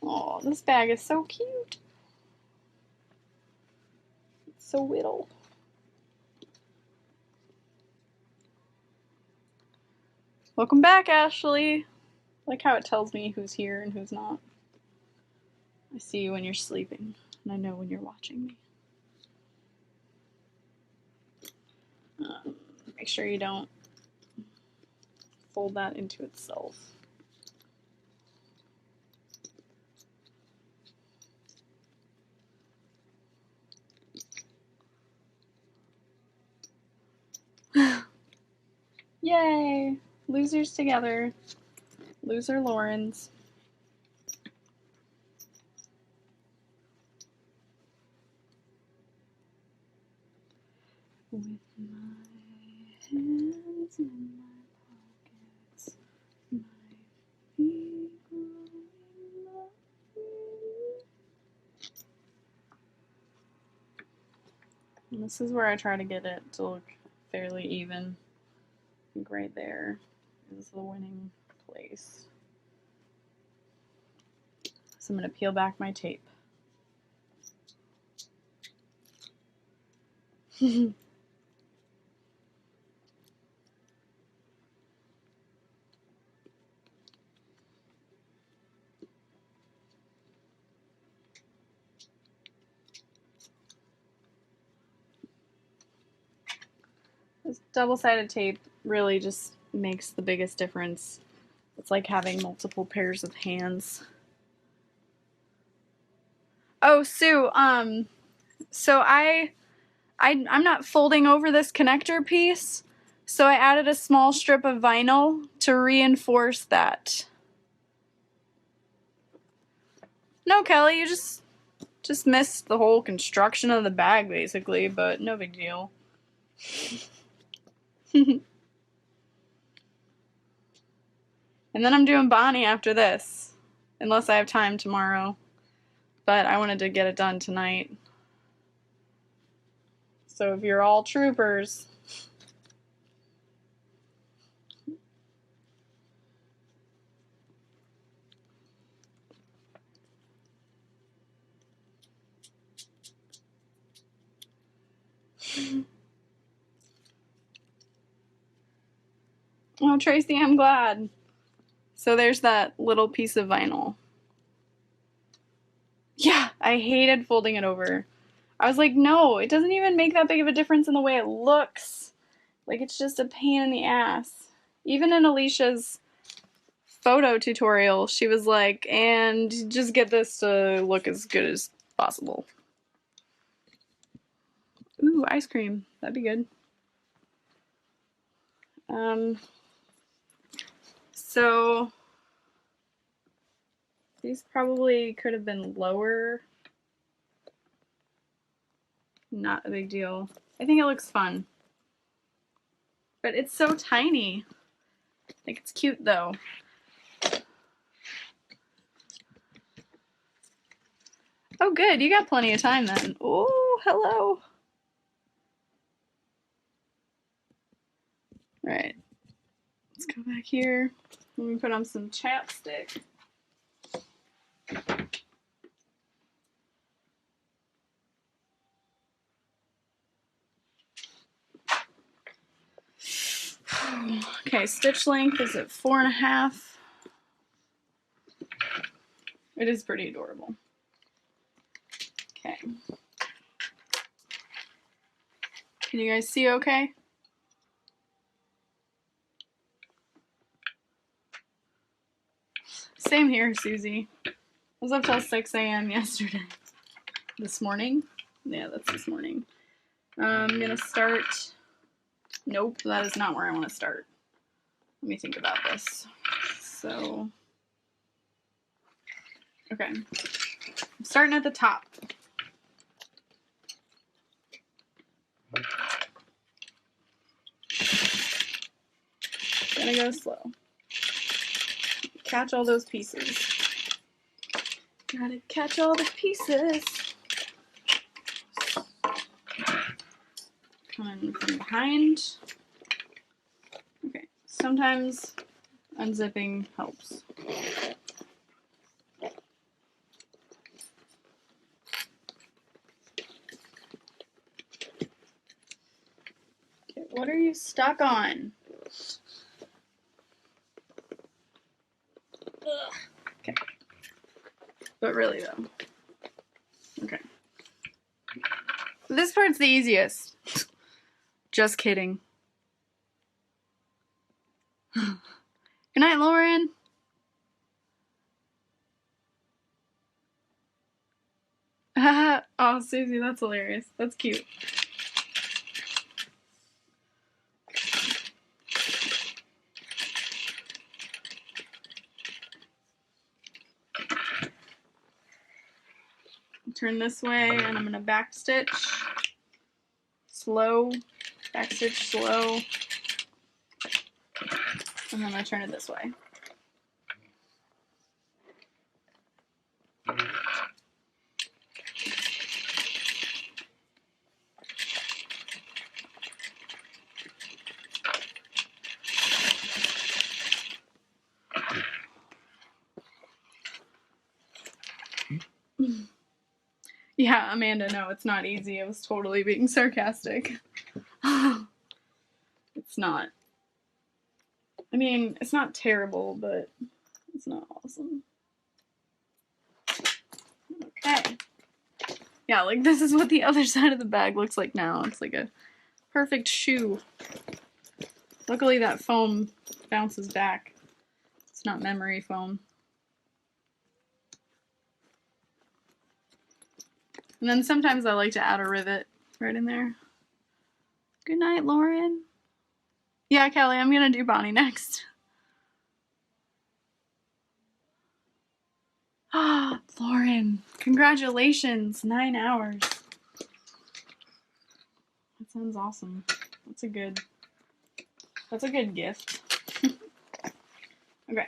Oh, this This bag is so cute. It's so little. Welcome back, Ashley. I like how it tells me who's here and who's not. I see you when you're sleeping, and I know when you're watching me. Make sure you don't fold that into itself. Yay! Losers together. Loser Laurens. With my hands in my pockets, my feet growing up. And this is where I try to get it to look fairly even. I think right there is the winning place. So I'm going to peel back my tape. This double-sided tape really just makes the biggest difference. It's like having multiple pairs of hands. Oh, Sue, so I'm not folding over this connector piece, so I added a small strip of vinyl to reinforce that. No, Kelly, you just missed the whole construction of the bag, basically, but no big deal. And then I'm doing Bonnie after this, unless I have time tomorrow. But I wanted to get it done tonight. So if you're all troopers. Oh, Tracy, I'm glad. So there's that little piece of vinyl. Yeah, I hated folding it over. I was like, no, it doesn't even make that big of a difference in the way it looks. Like, it's just a pain in the ass. Even in Alicia's photo tutorial, she was like, and just get this to look as good as possible. Ooh, ice cream. That'd be good. So these probably could have been lower. Not a big deal. I think it looks fun. But it's so tiny. I think it's cute though. Oh good, you got plenty of time then. Oh, hello. Alright. Let's go back here. Let me put on some chapstick. Okay, stitch length is at 4.5. It is pretty adorable. Okay. Can you guys see okay? Same here, Susie. I was up till 6 a.m. yesterday. This morning? Yeah, that's this morning. I'm gonna start. Nope, that is not where I want to start. Let me think about this. So, okay. I'm starting at the top. Gonna go slow. Catch all those pieces. Gotta catch all the pieces. Coming from behind. Okay, sometimes unzipping helps. What are you stuck on? Ugh. Okay. But really though. Okay. This part's the easiest. Just kidding. Good night, Lauren. Oh, Susie, that's hilarious. That's cute. Turn this way, and I'm gonna back stitch. Slow. Back stitch slow. And then I'm gonna turn it this way. Yeah, Amanda, no, it's not easy. I was totally being sarcastic. It's not. I mean, it's not terrible, but it's not awesome. Okay. Yeah, like this is what the other side of the bag looks like now. It's like a perfect shoe. Luckily that foam bounces back. It's not memory foam. And then sometimes I like to add a rivet right in there. Good night, Lauren. Yeah, Kelly, I'm gonna do Bonnie next. Ah, Lauren, congratulations, 9 hours. That sounds awesome. That's a good gift. Okay.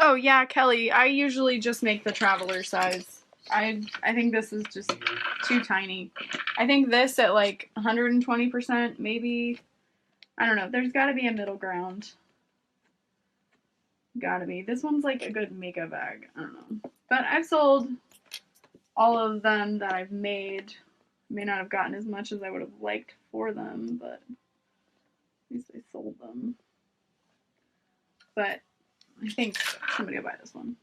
Oh yeah, Kelly, I usually just make the traveler size. I think this is just too tiny. I think this at like 120%, maybe. I don't know. There's got to be a middle ground. Gotta be. This one's like a good makeup bag. I don't know. But I've sold all of them that I've made. May not have gotten as much as I would have liked for them, but at least I sold them. But I think somebody will buy this one.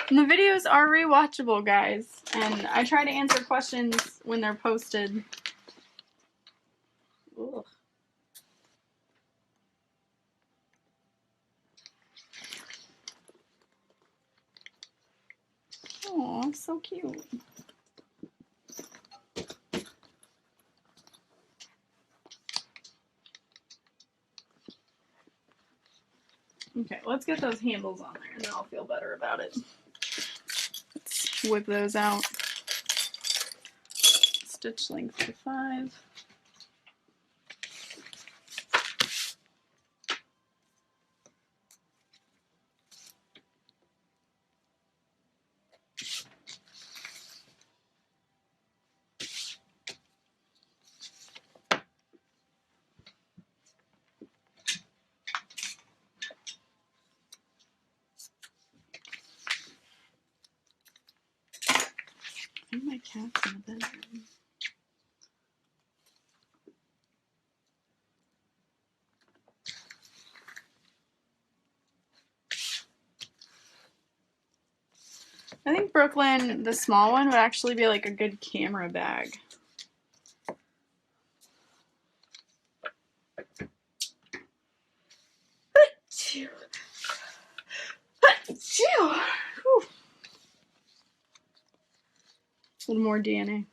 And the videos are rewatchable, guys, and I try to answer questions when they're posted. Ugh. Aw, so cute. Okay, let's get those handles on there, and then I'll feel better about it. Let's whip those out. Stitch length to 5. think my cat's in the bedroom. I think Brooklyn, the small one, would actually be like a good camera bag. A little more DNA.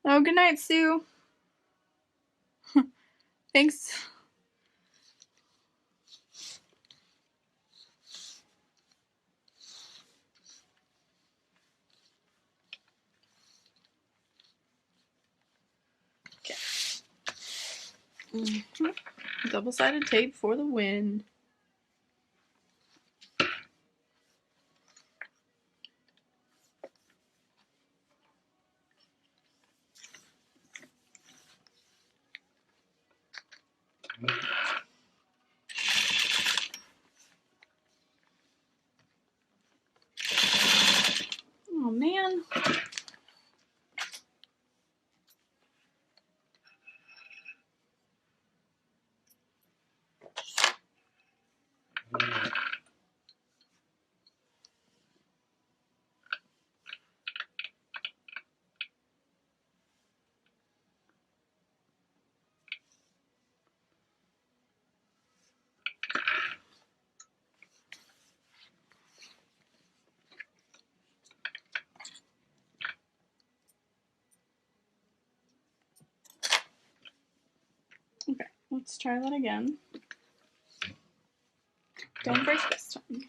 Oh, good night, Sue. Thanks. Okay. Double-sided tape for the win. Oh, man. Okay, let's try that again. Don't break this time.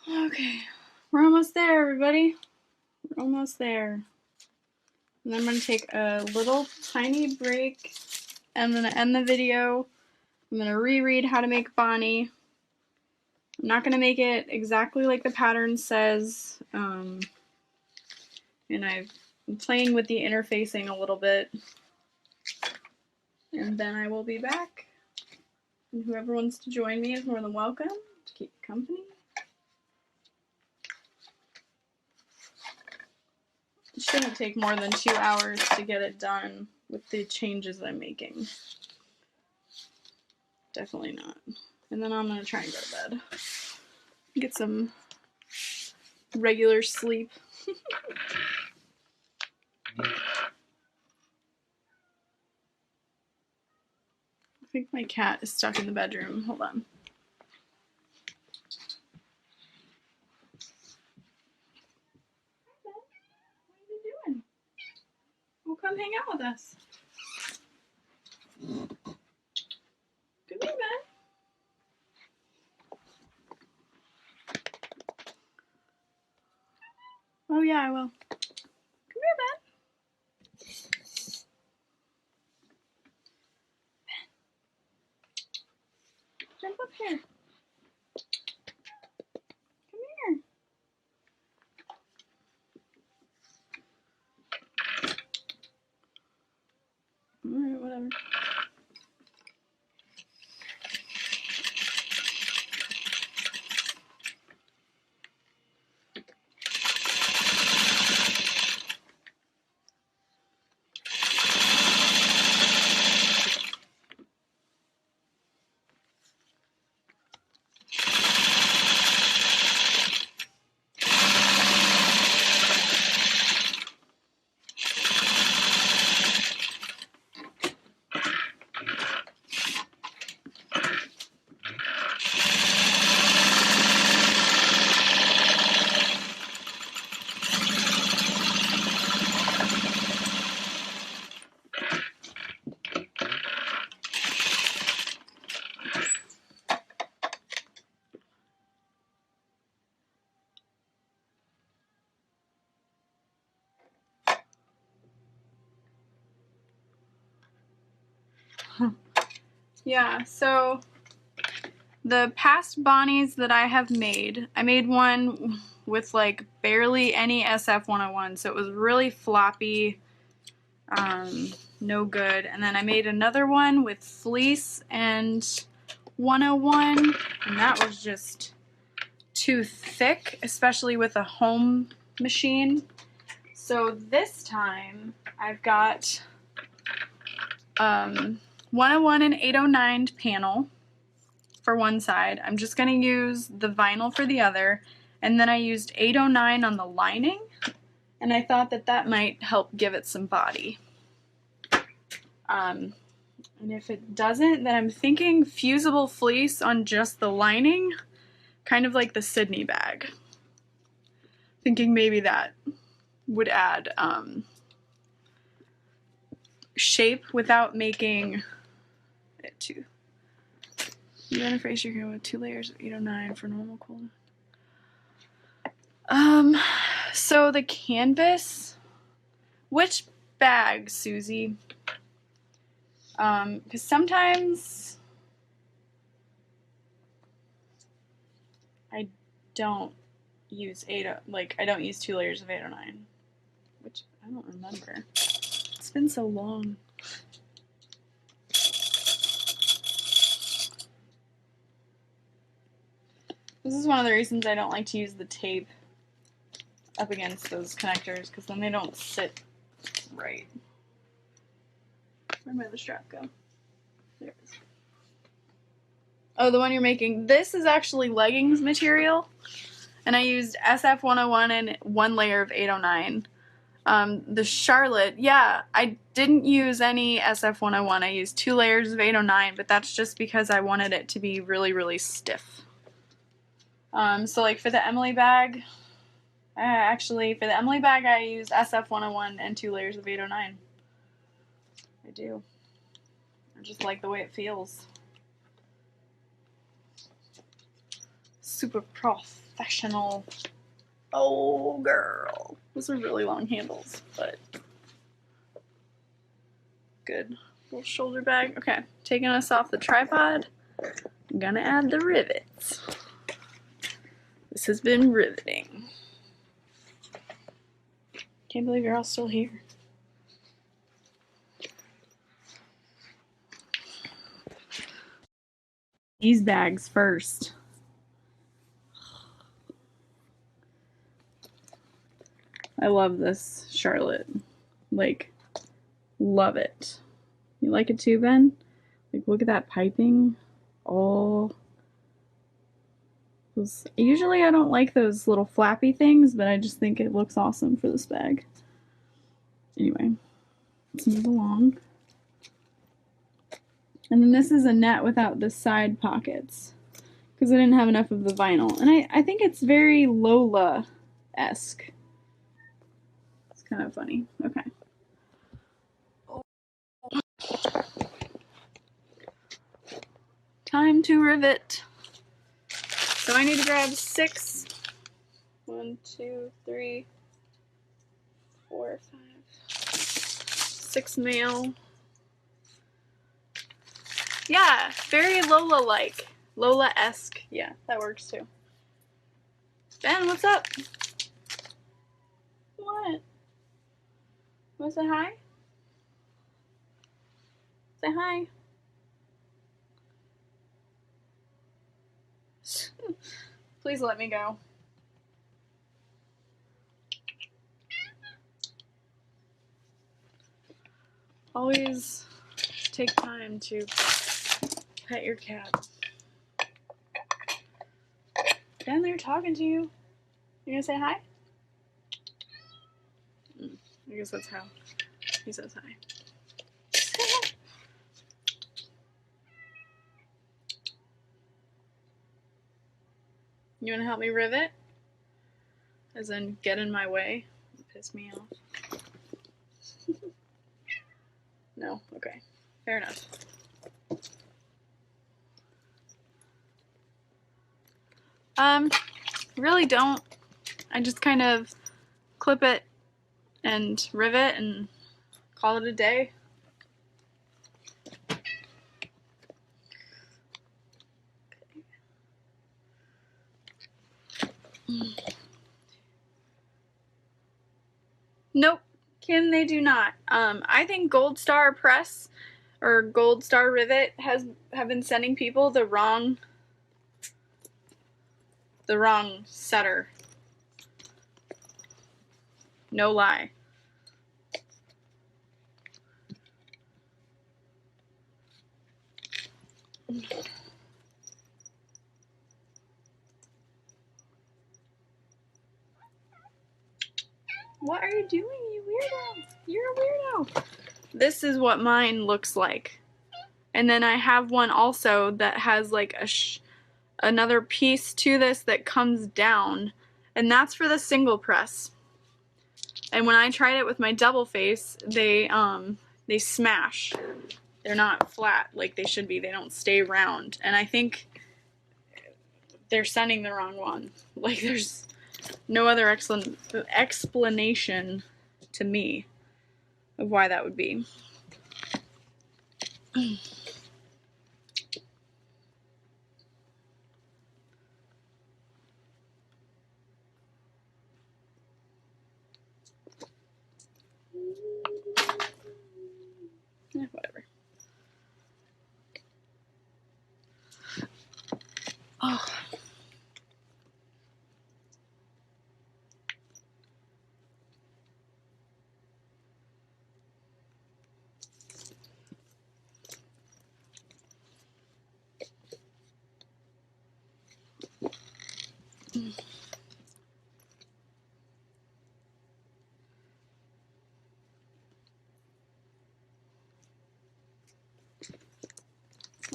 Okay, we're almost there, everybody. We're almost there. And I'm going to take a little tiny break. I'm going to end the video. I'm going to reread how to make Bonnie. I'm not going to make it exactly like the pattern says. And I'm playing with the interfacing a little bit. And then I will be back. And whoever wants to join me is more than welcome to keep company. It shouldn't take more than 2 hours to get it done with the changes I'm making. Definitely not. And then I'm going to try and go to bed. Get some regular sleep. I think my cat is stuck in the bedroom. Hold on. What are you doing? Well, come hang out with us. Come here, man. yeah, I will. Come here, Ben. Jump up here. Come here. Alright, whatever. Yeah, so the past Bonnies that I have made, I made one with like barely any SF101, so it was really floppy, no good. And then I made another one with fleece and 101, and that was just too thick, especially with a home machine. So this time I've got 101 and 809 panel for one side. I'm just going to use the vinyl for the other, and then I used 809 on the lining, and I thought that that might help give it some body. And if it doesn't, then I'm thinking fusible fleece on just the lining, kind of like the Sydney bag. Thinking maybe that would add shape without making it too. You interface your hair with 2 layers of 809 for normal cold. So the canvas, which bag, Susie? Because sometimes I don't use I don't use 2 layers of 809, which I don't remember. It's been so long. This is one of the reasons I don't like to use the tape up against those connectors, because then they don't sit right. Where'd my other strap go? There it is. Oh, the one you're making. This is actually leggings material, and I used SF101 and 1 layer of 809. The Charlotte, yeah, I didn't use any SF101. I used 2 layers of 809, but that's just because I wanted it to be really, really stiff. So like for the Emily bag, actually for the Emily bag I used SF101 and 2 layers of 809. I do. I just like the way it feels. Super professional. Oh girl. Those are really long handles, but good. Little shoulder bag. Okay, taking us off the tripod. I'm gonna add the rivets. This has been riveting. Can't believe you're all still here. These bags first. I love this Charlotte. Like, love it. You like it too, Ben? Like, look at that piping. Oh. Usually I don't like those little flappy things, but I just think it looks awesome for this bag. Anyway, let's move along. And then this is a net without the side pockets, because I didn't have enough of the vinyl. And I think it's very Lola-esque. It's kind of funny. Okay. Time to rivet. So I need to grab 6. 1, 2, 3, 4, 5, 6 male. Yeah, very Lola-like. Lola-esque. Yeah, that works too. Ben, what's up? What? Wanna say hi? Say hi. Please let me go. Always take time to pet your cat. Ben, they're talking to you. You gonna say hi? I guess that's how he says hi. You wanna help me rivet? As in, get in my way? Piss me off. No? Okay. Fair enough. Really don't. I just kind of clip it and rivet and call it a day. Nope, Kim, they do not. I think Gold Star Press or Gold Star Rivet have been sending people the wrong setter. No lie. What are you doing, you weirdo? You're a weirdo. This is what mine looks like. And then I have one also that has like another piece to this that comes down. And that's for the single press. And when I tried it with my double face, they smash. They're not flat like they should be. They don't stay round. And I think they're sending the wrong one. Like, there's no other explanation to me of why that would be. Whatever. Oh.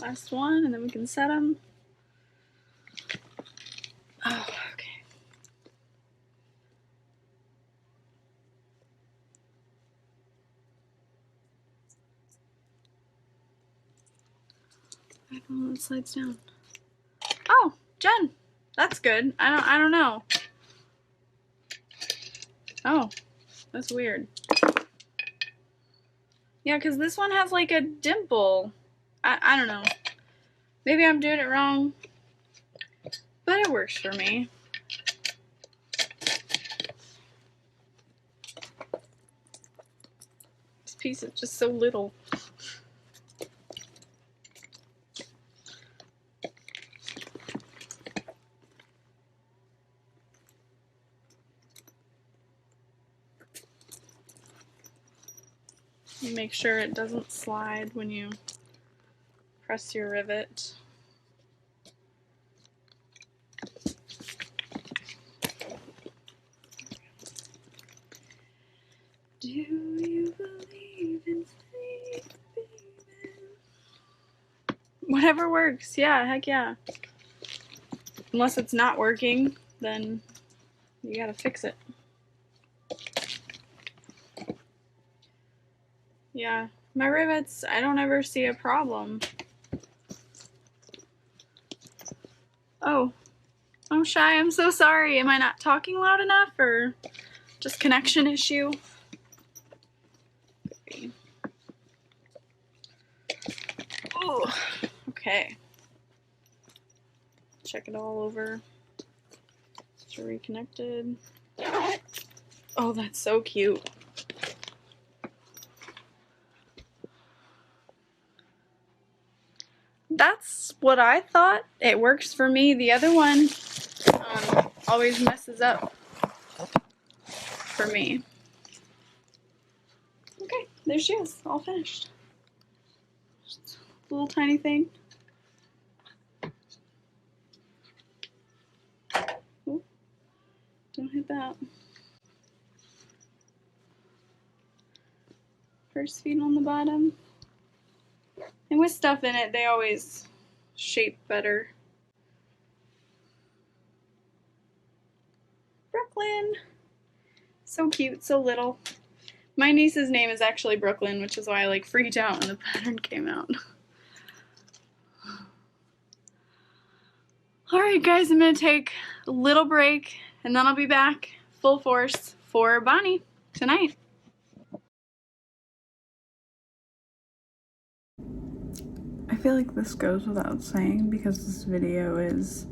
Last one, and then we can set them. Oh, okay. iPhone slides down. Oh, Jen, that's good. I don't know. Oh, that's weird. Yeah, because this one has like a dimple. I don't know. Maybe I'm doing it wrong, but it works for me. This piece is just so little. Make sure it doesn't slide when you press your rivet. Do you believe in fate, baby? Whatever works. Yeah, heck yeah. Unless it's not working, then you gotta fix it. Yeah, my rivets, I don't ever see a problem. Oh, Shy, I'm so sorry. Am I not talking loud enough or just connection issue? Oh, okay. Check it all over. It's reconnected. Oh, that's so cute. That's what I thought. It works for me. The other one always messes up for me. Okay, there she is, all finished. Just a little tiny thing. Ooh, don't hit that. Purse feet on the bottom. And with stuff in it, they always shape better. Brooklyn. So cute, so little. My niece's name is actually Brooklyn, which is why I like freaked out when the pattern came out. Alright guys, I'm going to take a little break and then I'll be back full force for Bonnie tonight. I feel like this goes without saying because this video is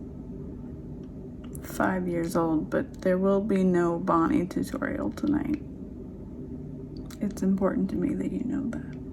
5 years old, but there will be no Bonnie tutorial tonight. It's important to me that you know that.